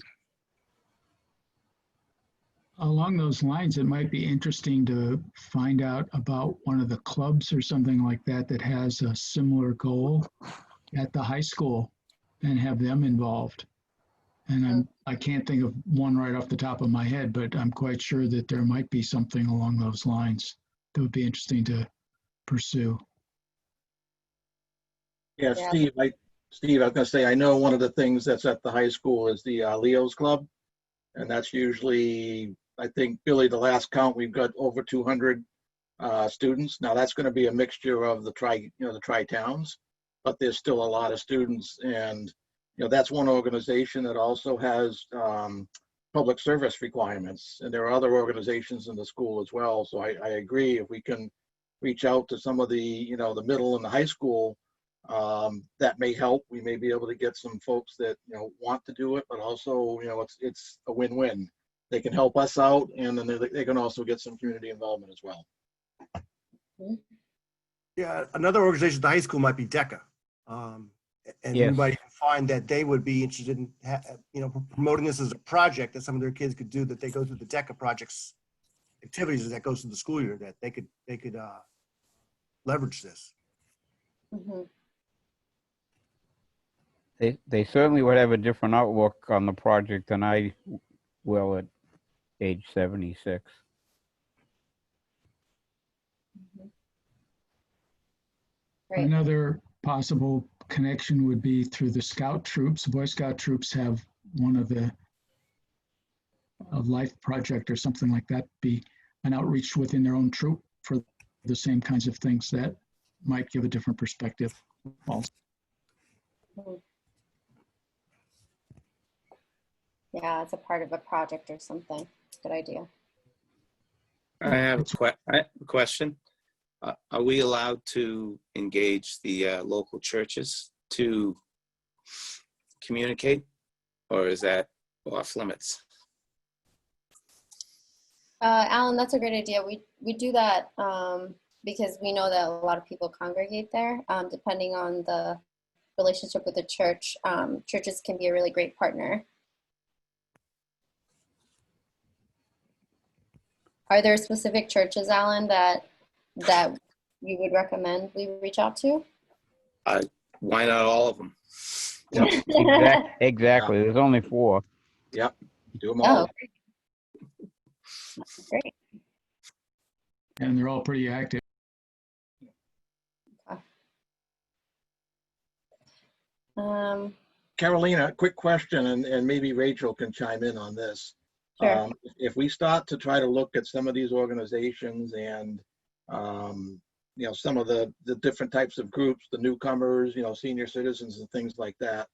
[SPEAKER 6] Along those lines, it might be interesting to find out about one of the clubs or something like that that has a similar goal at the high school and have them involved. And I can't think of one right off the top of my head, but I'm quite sure that there might be something along those lines that would be interesting to pursue.
[SPEAKER 2] Yeah, Steve, I was gonna say, I know one of the things that's at the high school is the Leo's Club. And that's usually, I think, Billy, the last count, we've got over 200 students. Now that's gonna be a mixture of the tri-towns, but there's still a lot of students. And, that's one organization that also has public service requirements. And there are other organizations in the school as well. So I agree, if we can reach out to some of the, the middle and the high school, that may help. We may be able to get some folks that want to do it, but also it's a win-win. They can help us out, and then they can also get some community involvement as well.
[SPEAKER 5] Yeah, another organization at the high school might be DECA, and
[SPEAKER 8] Yes.
[SPEAKER 5] anybody can find that they would be interested in promoting this as a project that some of their kids could do, that they go through the DECA projects activities that goes through the school year, that they could leverage this.
[SPEAKER 11] Mm-hmm.
[SPEAKER 8] They certainly would have a different outlook on the project than I will at age 76.
[SPEAKER 11] Right.
[SPEAKER 6] Another possible connection would be through the scout troops. Boy Scout troops have one of the life project or something like that, be an outreach within their own troop for the same kinds of things that might give a different perspective also.
[SPEAKER 11] Yeah, it's a part of a project or something. Good idea.
[SPEAKER 7] I have a question. Are we allowed to engage the local churches to communicate, or is that off limits?
[SPEAKER 11] Alan, that's a great idea. We do that because we know that a lot of people congregate there. Depending on the relationship with the church, churches can be a really great partner. Are there specific churches, Alan, that you would recommend we reach out to?
[SPEAKER 7] Why not all of them?
[SPEAKER 8] Yep. Exactly. There's only 4.
[SPEAKER 2] Yep, do them all.
[SPEAKER 11] Oh, great.
[SPEAKER 6] And they're all pretty active.
[SPEAKER 2] Carolina, quick question, and maybe Rachel can chime in on this.
[SPEAKER 11] Sure.
[SPEAKER 2] If we start to try to look at some of these organizations and some of the different types of groups, the newcomers, senior citizens and things like that,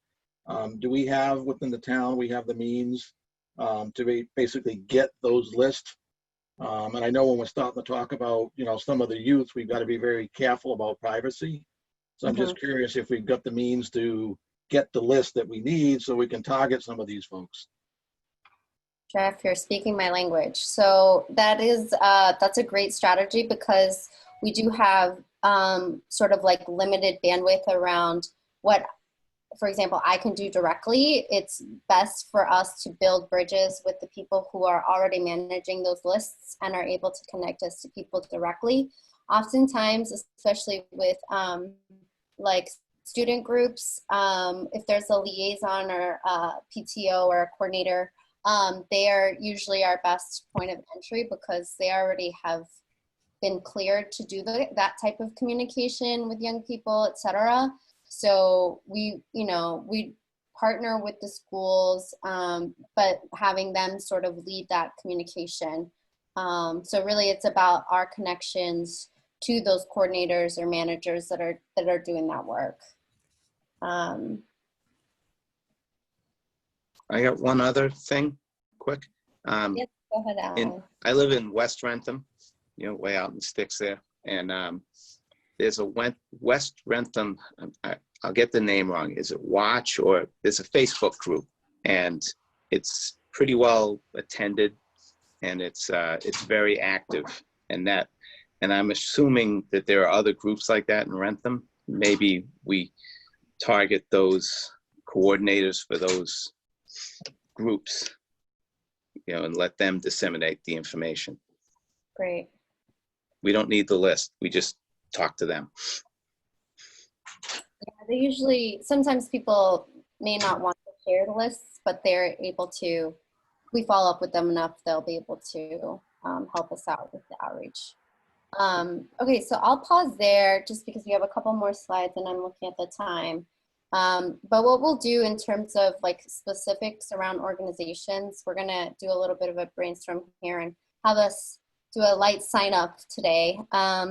[SPEAKER 2] do we have within the town, we have the means to basically get those lists? And I know when we're starting to talk about, some of the youth, we've got to be very careful about privacy. So I'm just curious if we've got the means to get the list that we need so we can target some of these folks.
[SPEAKER 11] Jeff, you're speaking my language. So that's a great strategy, because we do have sort of like limited bandwidth around what, for example, I can do directly. It's best for us to build bridges with the people who are already managing those lists and are able to connect us to people directly. Oftentimes, especially with like student groups, if there's a liaison or a PTO or a coordinator, they are usually our best point of entry, because they already have been cleared to do that type of communication with young people, etc. So we partner with the schools, but having them sort of lead that communication. So really, it's about our connections to those coordinators or managers that are doing that work.
[SPEAKER 7] I got one other thing, quick.
[SPEAKER 11] Yes, go ahead, Alan.
[SPEAKER 7] I live in West Wrentham, way out in the sticks there. And there's a West Wrentham, I'll get the name wrong. Is it Watch, or there's a Facebook group, and it's pretty well attended, and it's very active. And I'm assuming that there are other groups like that in Wrentham. Maybe we target those coordinators for those groups, and let them disseminate the information.
[SPEAKER 11] Great.
[SPEAKER 7] We don't need the list. We just talk to them.
[SPEAKER 11] Yeah, they usually, sometimes people may not want to share the lists, but they're able to, if we follow up with them enough, they'll be able to help us out with the outreach. Okay, so I'll pause there just because we have a couple more slides and I'm looking at the time. But what we'll do in terms of like specifics around organizations, we're gonna do a little bit of a brainstorm here and have us do a light sign up today,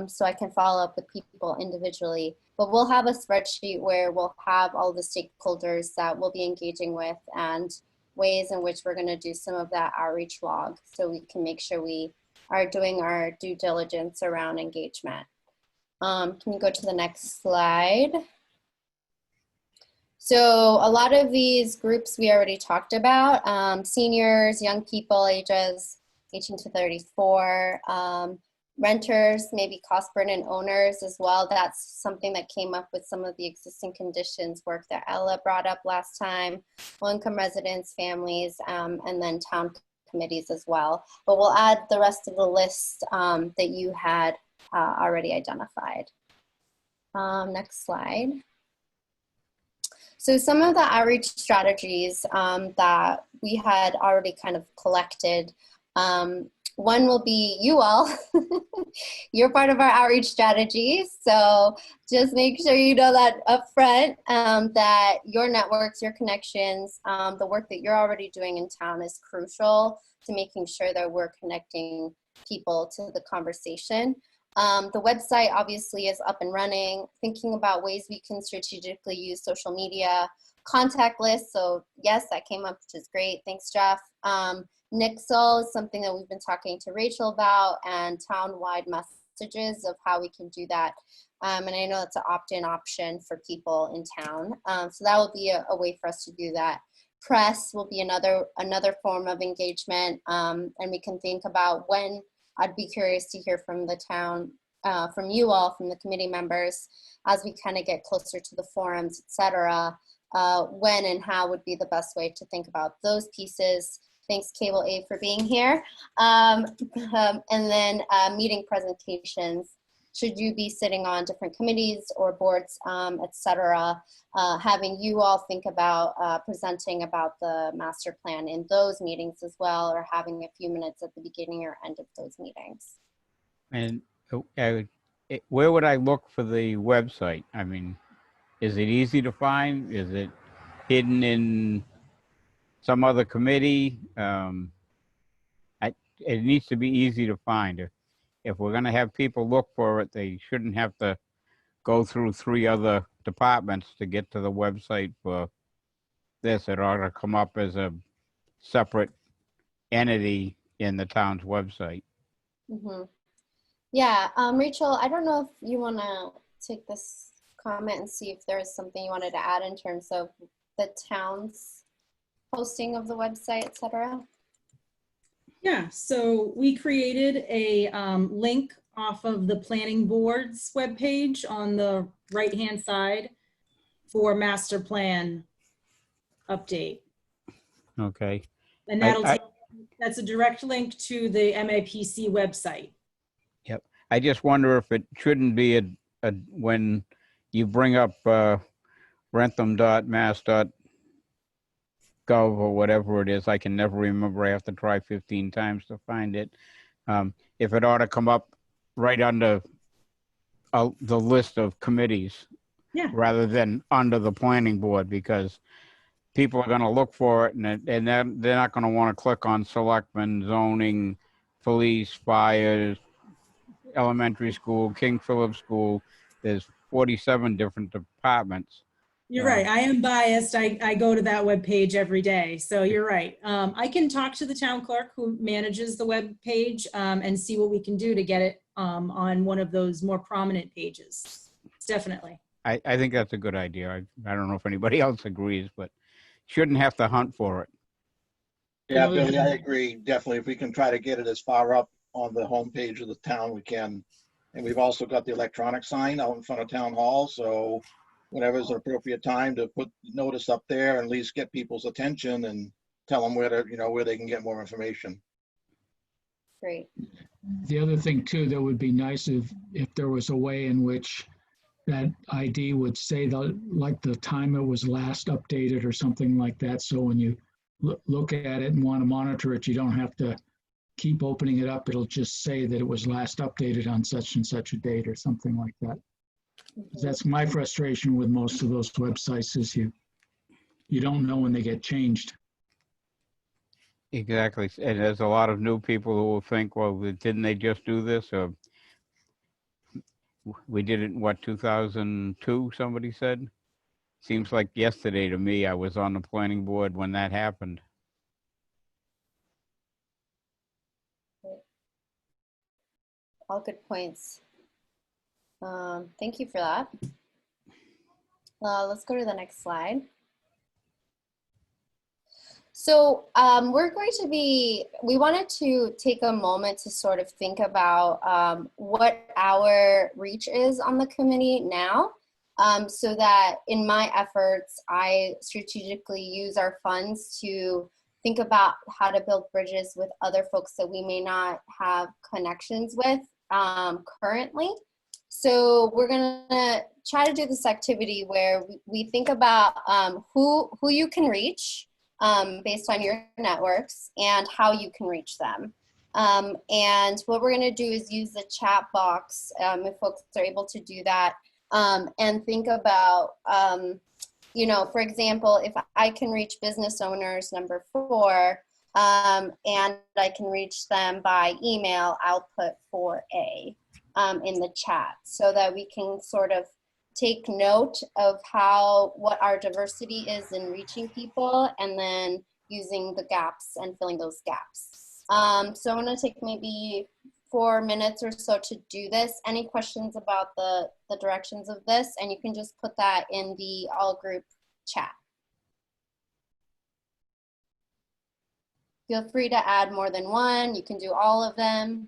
[SPEAKER 11] so I can follow up with people individually. But we'll have a spreadsheet where we'll have all the stakeholders that we'll be engaging with and ways in which we're gonna do some of that outreach log so we can make sure we are doing our due diligence around engagement. Can you go to the next slide? So a lot of these groups we already talked about, seniors, young people ages 18 to 34, renters, maybe cost burden owners as well. That's something that came up with some of the existing conditions work that Ella brought up last time, low-income residents, families, and then town committees as well. But we'll add the rest of the list that you had already identified. Next slide. So some of the outreach strategies that we had already kind of collected, one will be you all. You're part of our outreach strategies. So just make sure you know that up front, that your networks, your connections, the work that you're already doing in town is crucial to making sure that we're connecting people to the conversation. The website obviously is up and running, thinking about ways we can strategically use social media, contact lists. So yes, that came up, which is great. Thanks, Jeff. Nixle is something that we've been talking to Rachel about, and town-wide messages of how we can do that. And I know it's an opt-in option for people in town. So that will be a way for us to do that. Press will be another form of engagement. And we can think about when. I'd be curious to hear from the town, from you all, from the committee members, as we kind of get closer to the forums, et cetera, when and how would be the best way to think about those pieces. Thanks, Cable Aid, for being here. And then meeting presentations. Should you be sitting on different committees or boards, et cetera, having you all think about presenting about the master plan in those meetings as well, or having a few minutes at the beginning or end of those meetings.
[SPEAKER 8] And where would I look for the website? I mean, is it easy to find? Is it hidden in some other committee? It needs to be easy to find. If we're going to have people look for it, they shouldn't have to go through 3 other departments to get to the website for this. It ought to come up as a separate entity in the town's website.
[SPEAKER 11] Mm-hmm. Yeah, Rachel, I don't know if you want to take this comment and see if there's something you wanted to add in terms of the town's posting of the website, et cetera.
[SPEAKER 1] Yeah, so we created a link off of the planning board's webpage on the right-hand side for master plan update.
[SPEAKER 8] Okay.
[SPEAKER 1] And that's a direct link to the MAPC website.
[SPEAKER 8] Yep. I just wonder if it shouldn't be when you bring up Wrentham.mass.gov or whatever it is. I can never remember. I have to try 15 times to find it. If it ought to come up right under the list of committees,
[SPEAKER 1] yeah,
[SPEAKER 8] rather than under the planning board, because people are going to look for it, and they're not going to want to click on selectmen, zoning, police, fires, elementary school, King Philip School. There's 47 different departments.
[SPEAKER 1] You're right. I am biased. I go to that webpage every day. So you're right. I can talk to the town clerk who manages the webpage and see what we can do to get it on one of those more prominent pages. Definitely.
[SPEAKER 8] I think that's a good idea. I don't know if anybody else agrees, but shouldn't have to hunt for it.
[SPEAKER 2] Yeah,
[SPEAKER 6] other
[SPEAKER 2] Billy, I
[SPEAKER 6] thing-
[SPEAKER 2] agree. Definitely, if we can try to get it as far up on the homepage of the town, we can. And we've also got the electronic sign out in front of town hall, so whenever is an appropriate time to put notice up there and at least get people's attention and tell them where to, where they can get more information.
[SPEAKER 11] Great.
[SPEAKER 6] The other thing too, that would be nice if there was a way in which that ID would say like the time it was last updated or something like that. So when you look at it and want to monitor it, you don't have to keep opening it up. It'll just say that it was last updated on such and such a date or something like that. That's my frustration with most of those websites is you don't know when they get changed.
[SPEAKER 8] Exactly. And there's a lot of new people who will think, well, didn't they just do this? Or we did it in what, 2002, somebody said? Seems like yesterday to me. I was on the planning board when that happened.
[SPEAKER 11] All good points. Thank you for that. Let's go to the next slide. So we wanted to take a moment to sort of think about what our reach is on the committee now, so that in my efforts, I strategically use our funds to think about how to build bridges with other folks that we may not have connections with currently. So we're gonna try to do this activity where we think about who you can reach based on your networks and how you can reach them. And what we're gonna do is use the chat box if folks are able to do that, and think about, for example, if I can reach business owners, number 4, and I can reach them by email, I'll put 4A in the chat so that we can sort of take note of what our diversity is in reaching people and then using the gaps and filling those gaps. So I'm gonna take maybe 4 minutes or so to do this. Any questions about the directions of this? And you can just put that in the all group chat. Feel free to add more than one. You can do all of them.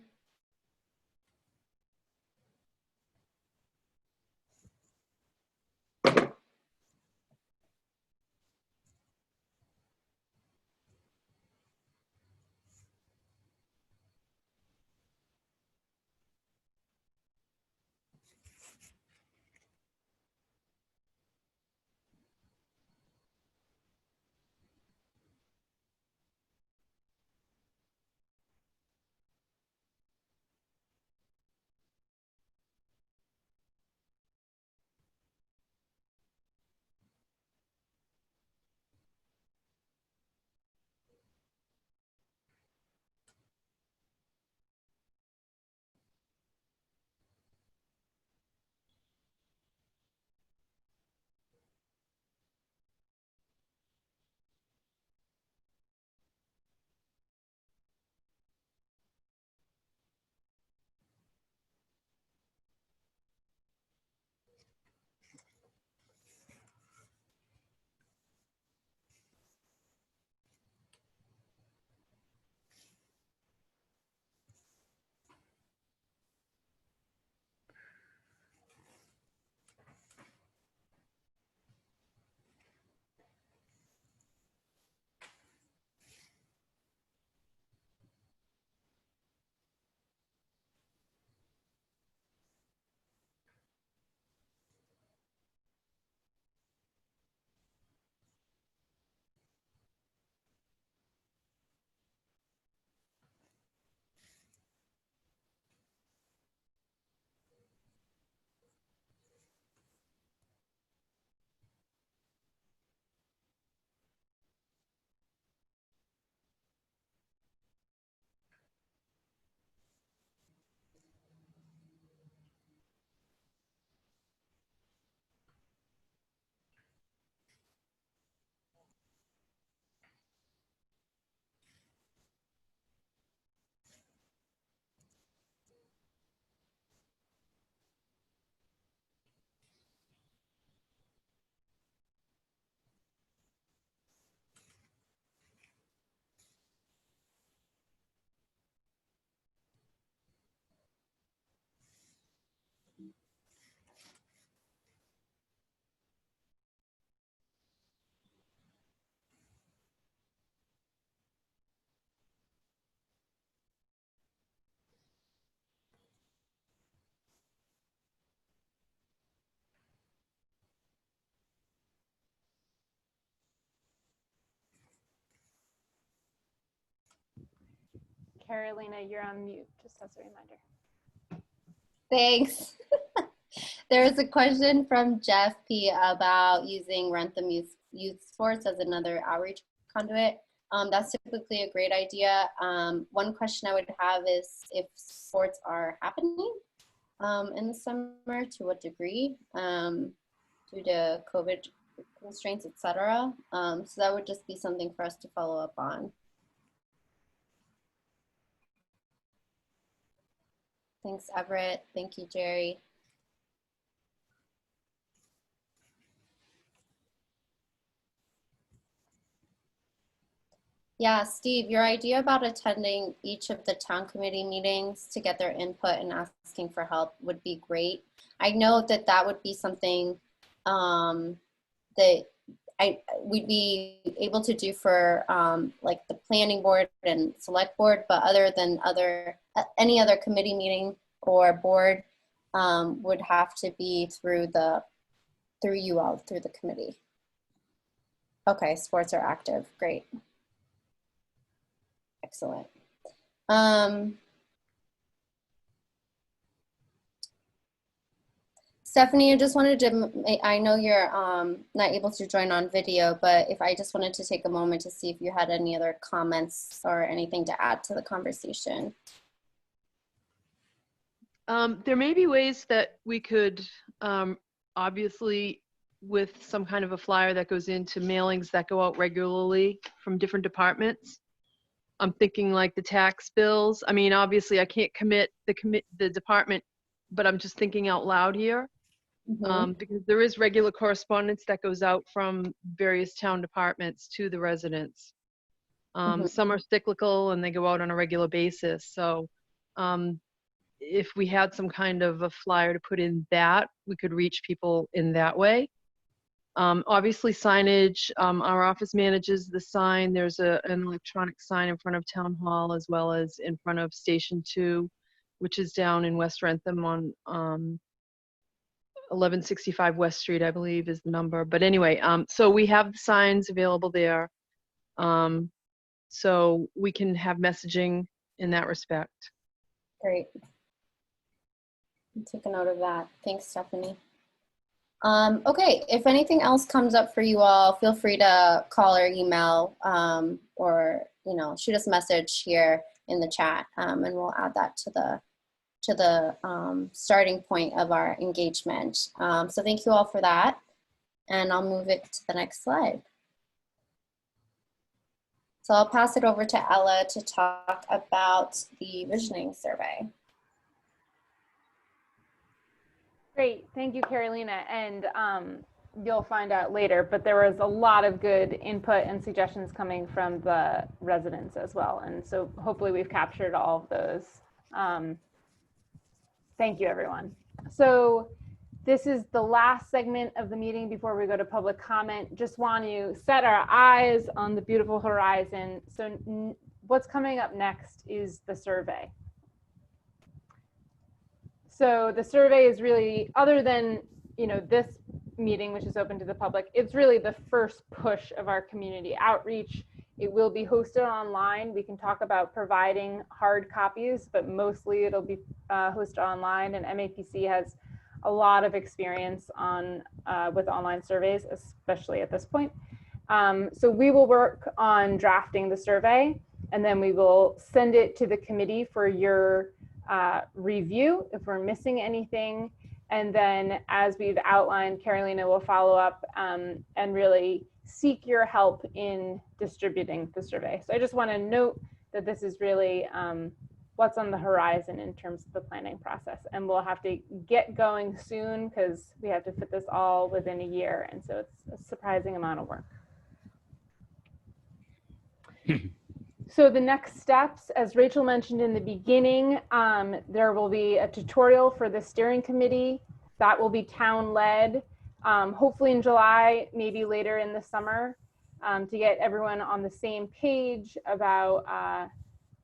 [SPEAKER 10] Carolina, you're on mute, just as a reminder.
[SPEAKER 11] Thanks. There is a question from Jeff P. about using Wrentham Youth Sports as another outreach conduit. That's typically a great idea. One question I would have is if sports are happening in the summer, to what degree, due to COVID constraints, etc. So that would just be something for us to follow up on. Thanks, Everett. Thank you, Jerry. Yeah, Steve, your idea about attending each of the town committee meetings to get their input and asking for help would be great. I know that that would be something that we'd be able to do for like the planning board and select board, but other than any other committee meeting or board would have to be through you all, through the committee. Okay, sports are active, great. Excellent. Stephanie, I just wanted to, I know you're not able to join on video, but if I just wanted to take a moment to see if you had any other comments or anything to add to the conversation.
[SPEAKER 3] There may be ways that we could, obviously, with some kind of a flyer that goes into mailings that go out regularly from different departments. I'm thinking like the tax bills. I mean, obviously, I can't commit the department, but I'm just thinking out loud here. Because there is regular correspondence that goes out from various town departments to the residents. Some are cyclical and they go out on a regular basis. So if we had some kind of a flyer to put in that, we could reach people in that way. Obviously signage, our office manages the sign. There's an electronic sign in front of Town Hall as well as in front of Station 2, which is down in West Wrentham on 1165 West Street, I believe is the number. But anyway, so we have the signs available there. So we can have messaging in that respect.
[SPEAKER 11] Great. Take a note of that. Thanks, Stephanie. Okay, if anything else comes up for you all, feel free to call or email or shoot us a message here in the chat, and we'll add that to the starting point of our engagement. So thank you all for that, and I'll move it to the next slide. So I'll pass it over to Ella to talk about the visioning survey.
[SPEAKER 10] Great, thank you, Carolina. And you'll find out later, but there was a lot of good input and suggestions coming from the residents as well. And so hopefully we've captured all of those. Thank you, everyone. So this is the last segment of the meeting before we go to public comment. Just want to set our eyes on the beautiful horizon. So what's coming up next is the survey. So the survey is really, other than this meeting, which is open to the public, it's really the first push of our community outreach. It will be hosted online. We can talk about providing hard copies, but mostly it'll be hosted online, and MAPC has a lot of experience with online surveys, especially at this point. So we will work on drafting the survey, and then we will send it to the committee for your review if we're missing anything. And then, as we've outlined, Carolina will follow up and really seek your help in distributing the survey. So I just want to note that this is really what's on the horizon in terms of the planning process. And we'll have to get going soon because we have to fit this all within a year. And so it's a surprising amount of work. So the next steps, as Rachel mentioned in the beginning, there will be a tutorial for the steering committee that will be town-led, hopefully in July, maybe later in the summer, to get everyone on the same page about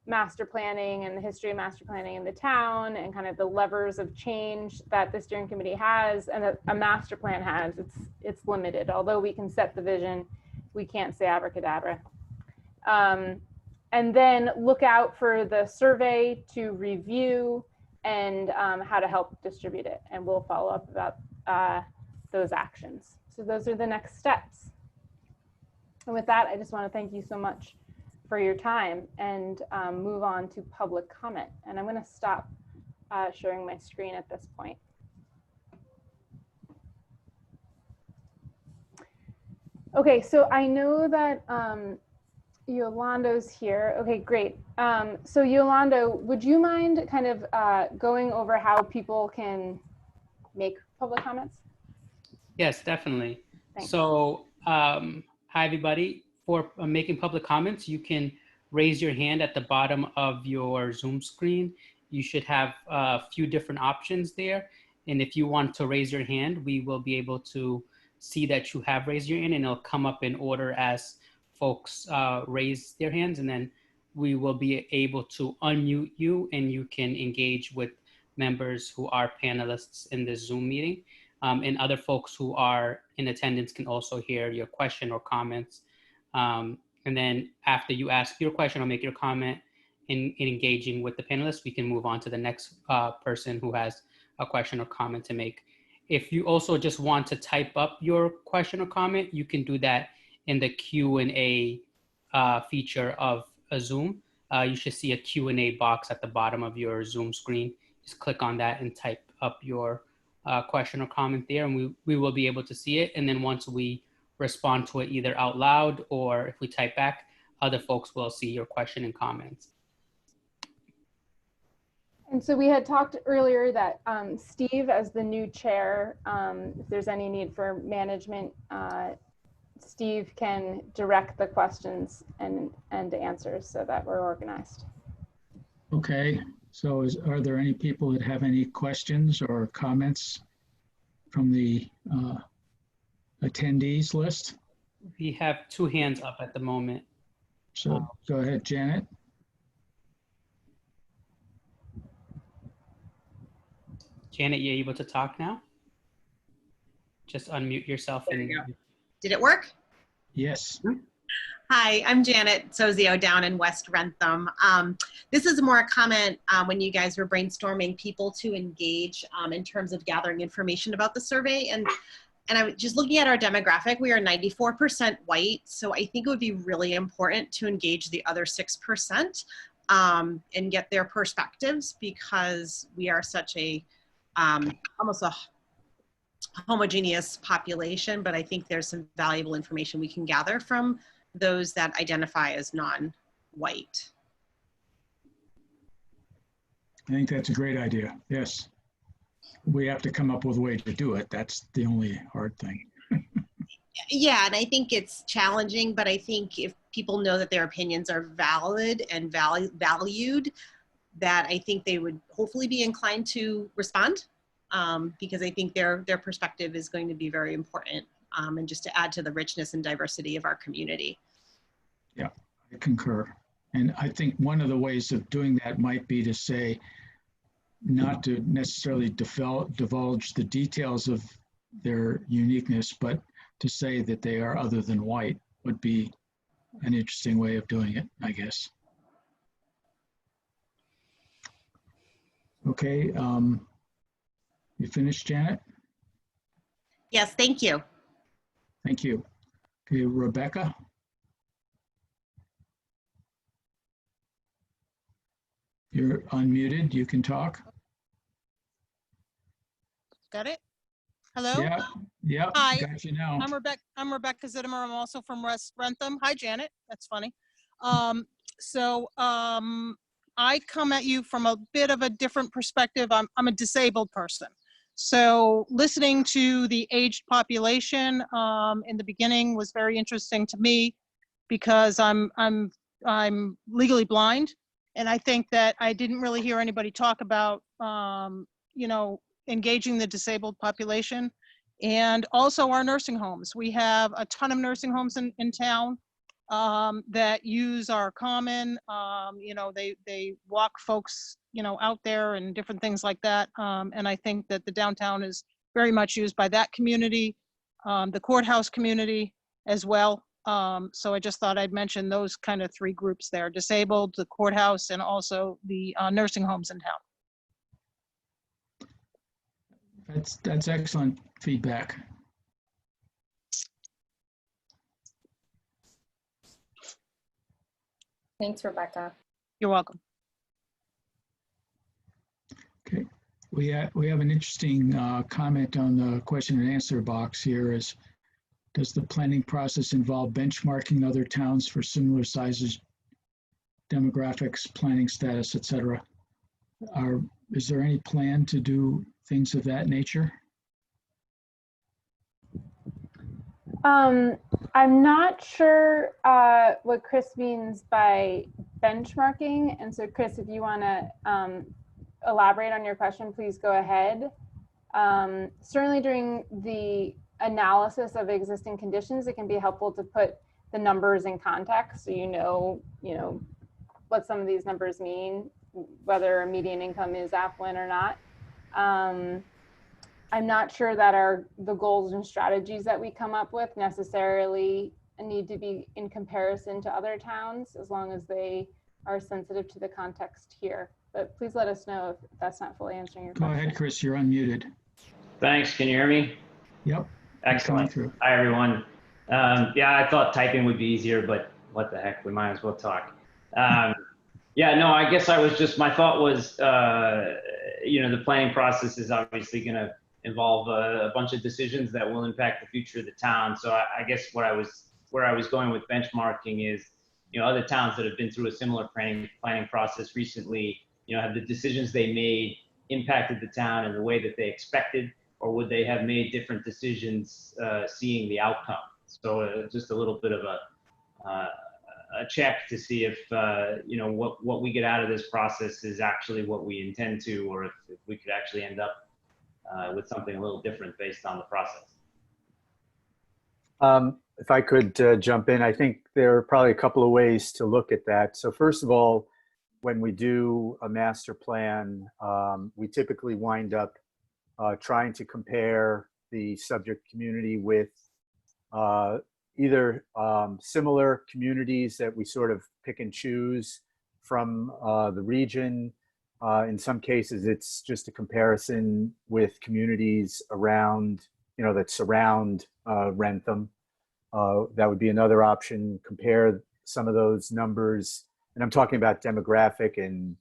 [SPEAKER 10] master planning and the history of master planning in the town and kind of the levers of change that the steering committee has and that a master plan has. It's limited. Although we can set the vision, we can't say abracadabra. and then look out for the survey to review and how to help distribute it. And we'll follow up about those actions. So those are the next steps. And with that, I just want to thank you so much for your time and move on to public comment. And I'm going to stop sharing my screen at this point. Okay, so I know that Yolanda's here. Okay, great. So Yolanda, would you mind kind of going over how people can make public comments?
[SPEAKER 12] Yes, definitely.
[SPEAKER 10] Thanks.
[SPEAKER 12] So, hi everybody. For making public comments, you can raise your hand at the bottom of your Zoom screen. You should have a few different options there. And if you want to raise your hand, we will be able to see that you have raised your hand, and it'll come up in order as folks raise their hands, and then we will be able to unmute you and you can engage with members who are panelists in this Zoom meeting. And other folks who are in attendance can also hear your question or comments. And then after you ask your question or make your comment in engaging with the panelists, we can move on to the next person who has a question or comment to make. If you also just want to type up your question or comment, you can do that in the Q&A feature of a Zoom. You should see a Q&A box at the bottom of your Zoom screen. Just click on that and type up your question or comment there, and we will be able to see it. And then once we respond to it either out loud or if we type back, other folks will see your question and comments.
[SPEAKER 10] And so we had talked earlier that Steve, as the new chair, if there's any need for management, Steve can direct the questions and answers so that we're organized.
[SPEAKER 6] Okay, so are there any people that have any questions or comments from the attendees list?
[SPEAKER 12] We have 2 hands up at the moment.
[SPEAKER 6] So go ahead, Janet.
[SPEAKER 12] Janet, you able to talk now? Just unmute yourself.
[SPEAKER 13] There you go. Did it work?
[SPEAKER 6] Yes.
[SPEAKER 13] Hi, I'm Janet Sozio down in West Wrentham. This is more a comment when you guys were brainstorming people to engage in terms of gathering information about the survey. And I was just looking at our demographic, we are 94% white. So I think it would be really important to engage the other 6% and get their perspectives, because we are such a almost a homogeneous population, but I think there's some valuable information we can gather from those that identify as non-white.
[SPEAKER 6] I think that's a great idea. Yes. We have to come up with a way to do it. That's the only hard thing.
[SPEAKER 13] Yeah, and I think it's challenging, but I think if people know that their opinions are valid and valued, that I think they would hopefully be inclined to respond, because I think their perspective is going to be very important, and just to add to the richness and diversity of our community.
[SPEAKER 6] Yeah, I concur. And I think one of the ways of doing that might be to say, not to necessarily divulge the details of their uniqueness, but to say that they are other than white would be an interesting way of doing it, I guess. Okay, you finished, Janet?
[SPEAKER 13] Yes, thank you.
[SPEAKER 6] Thank you. Okay, Rebecca? You're unmuted, you can talk.
[SPEAKER 14] Got it? Hello?
[SPEAKER 6] Yeah,
[SPEAKER 14] Hi.
[SPEAKER 6] got you now.
[SPEAKER 14] I'm Rebecca Zittimer. I'm also from Wrentham. Hi, Janet. That's funny. I come at you from a bit of a different perspective. I'm a disabled person. So listening to the aged population in the beginning was very interesting to me, because I'm legally blind. And I think that I didn't really hear anybody talk about, engaging the disabled population, and also our nursing homes. We have a ton of nursing homes in town that use our common. They walk folks, out there and different things like that. And I think that the downtown is very much used by that community, the courthouse community as well. So I just thought I'd mention those kind of three groups there: disabled, the courthouse, and also the nursing homes in town.
[SPEAKER 6] That's excellent feedback.
[SPEAKER 11] Thanks, Rebecca.
[SPEAKER 14] You're welcome.
[SPEAKER 6] Okay, we have an interesting comment on the question and answer box here. Is does the planning process involve benchmarking other towns for similar sizes, demographics, planning status, etc.? Is there any plan to do things of that nature?
[SPEAKER 10] I'm not sure what Chris means by benchmarking. And so Chris, if you want to elaborate on your question, please go ahead. Certainly during the analysis of existing conditions, it can be helpful to put the numbers in context so you know what some of these numbers mean, whether median income is affluent or not. I'm not sure that the goals and strategies that we come up with necessarily need to be in comparison to other towns, as long as they are sensitive to the context here. But please let us know if that's not fully answering your question.
[SPEAKER 6] Go ahead, Chris, you're unmuted.
[SPEAKER 15] Thanks. Can you hear me?
[SPEAKER 6] Yep.
[SPEAKER 15] Excellent. Hi, everyone. Yeah, I thought typing would be easier, but what the heck, we might as well talk. Yeah, no, I guess my thought was, the planning process is obviously going to involve a bunch of decisions that will impact the future of the town. So I guess where I was going with benchmarking is, other towns that have been through a similar planning process recently, have the decisions they made impacted the town in the way that they expected, or would they have made different decisions seeing the outcome? So just a little bit of a check to see if what we get out of this process is actually what we intend to, or if we could actually end up with something a little different based on the process.
[SPEAKER 16] If I could jump in, I think there are probably a couple of ways to look at that. So first of all, when we do a master plan, we typically wind up trying to compare the subject community with either similar communities that we sort of pick and choose from the region. In some cases, it's just a comparison with communities around, that surround Wrentham. That would be another option. Compare some of those numbers, and I'm talking about demographic and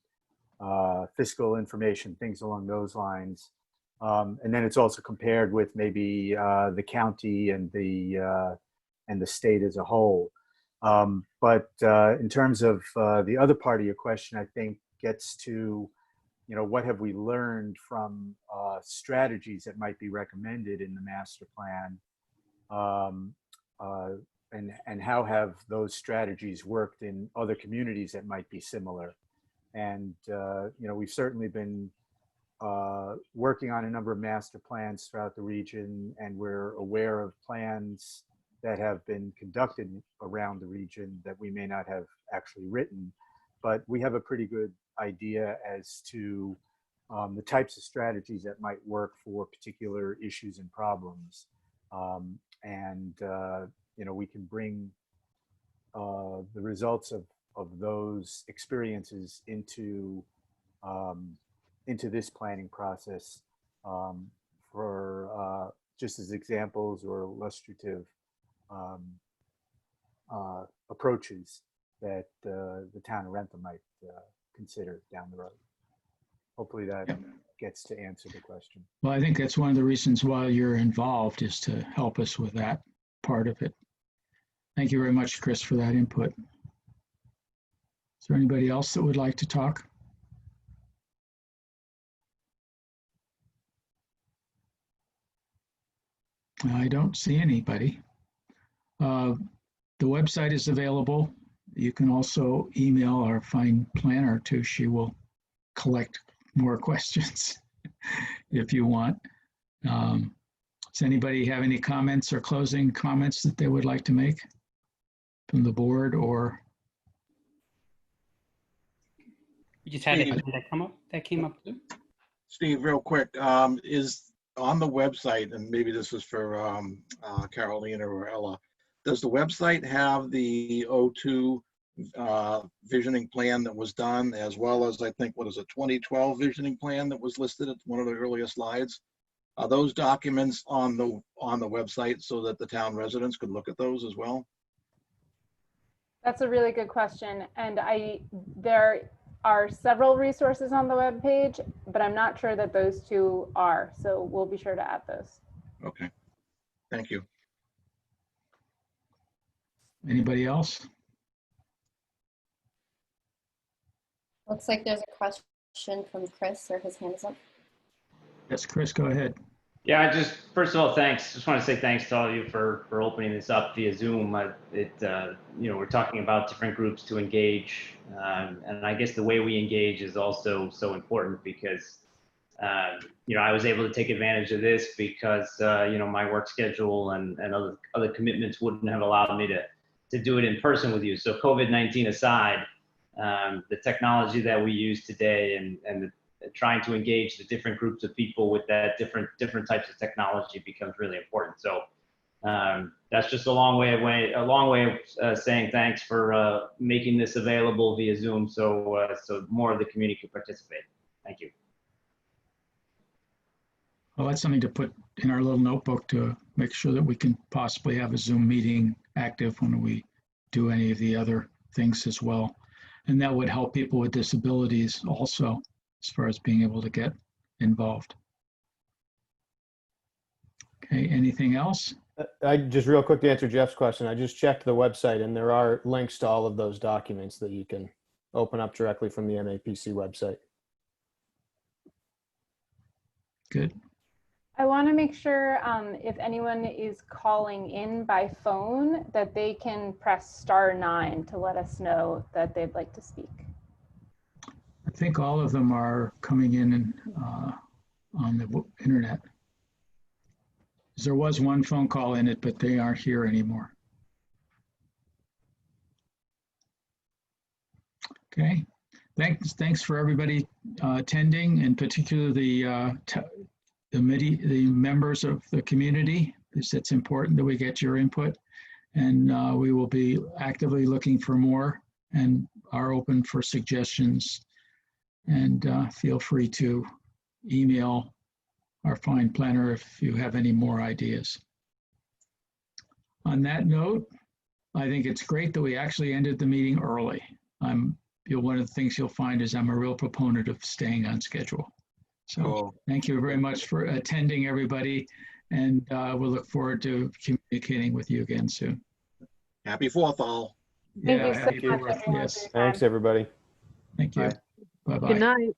[SPEAKER 16] fiscal information, things along those lines. And then it's also compared with maybe the county and the state as a whole. But in terms of the other part of your question, I think gets to, what have we learned from strategies that might be recommended in the master plan, and how have those strategies worked in other communities that might be similar. And we've certainly been working on a number of master plans throughout the region, and we're aware of plans that have been conducted around the region that we may not have actually written, but we have a pretty good idea as to the types of strategies that might work for particular issues and problems. We can bring the results of those experiences into this planning process for just as examples or illustrative approaches that the town of Wrentham might consider down the road. Hopefully that gets to answer the question.
[SPEAKER 6] Well, I think that's one of the reasons why you're involved, is to help us with that part of it. Thank you very much, Chris, for that input. Is there anybody else that would like to talk? I don't see anybody. The website is available. You can also email our fine planner too. She will collect more questions if you want. Does anybody have any comments or closing comments that they would like to make from the board, or?
[SPEAKER 12] You just had a hand that came up too.
[SPEAKER 2] Steve, real quick, is on the website, and maybe this is for Carolina or Ella, does the website have the O2 visioning plan that was done, as well as, I think, what is it, 2012 visioning plan that was listed at one of the earlier slides? Are those documents on the website so that the town residents could look at those as well?
[SPEAKER 10] That's a really good question. And there are several resources on the webpage, but I'm not sure that those two are. So we'll be sure to add those.
[SPEAKER 2] Okay, thank you.
[SPEAKER 6] Anybody else?
[SPEAKER 11] Looks like there's a question from Chris, or his hand is up.
[SPEAKER 6] Yes, Chris, go ahead.
[SPEAKER 15] Yeah, just first of all, thanks. Just want to say thanks to all of you for opening this up via Zoom. We're talking about different groups to engage, and I guess the way we engage is also so important because I was able to take advantage of this because my work schedule and other commitments wouldn't have allowed me to do it in person with you. So COVID-19 aside, the technology that we use today and trying to engage the different groups of people with that different types of technology becomes really important. So that's just a long way of saying thanks for making this available via Zoom, so more of the community can participate. Thank you.
[SPEAKER 6] Well, that's something to put in our little notebook to make sure that we can possibly have a Zoom meeting active when we do any of the other things as well. And that would help people with disabilities also, as far as being able to get involved. Okay, anything else?
[SPEAKER 9] I just real quick to answer Jeff's question. I just checked the website and there are links to all of those documents that you can open up directly from the MAPC website.
[SPEAKER 6] Good.
[SPEAKER 10] I want to make sure if anyone is calling in by phone that they can press *9 to let us know that they'd like to speak.
[SPEAKER 6] I think all of them are coming in on the internet. There was one phone call in it, but they aren't here anymore. Okay, thanks for everybody attending, in particular the members of the community, because it's important that we get your input, and we will be actively looking for more and are open for suggestions. And feel free to email our fine planner if you have any more ideas. On that note, I think it's great that we actually ended the meeting early. One of the things you'll find is I'm a real proponent of staying on schedule. So thank you very much for attending, everybody, and we'll look forward to communicating with you again soon.
[SPEAKER 2] Happy 4th, all.
[SPEAKER 10] Thank you so
[SPEAKER 6] happy
[SPEAKER 10] much,
[SPEAKER 6] 4th.
[SPEAKER 10] everyone,
[SPEAKER 6] Yes.
[SPEAKER 10] for your time.
[SPEAKER 9] Thanks, everybody.
[SPEAKER 6] Thank you.
[SPEAKER 9] Bye.
[SPEAKER 6] Bye-bye.
[SPEAKER 3] Good night.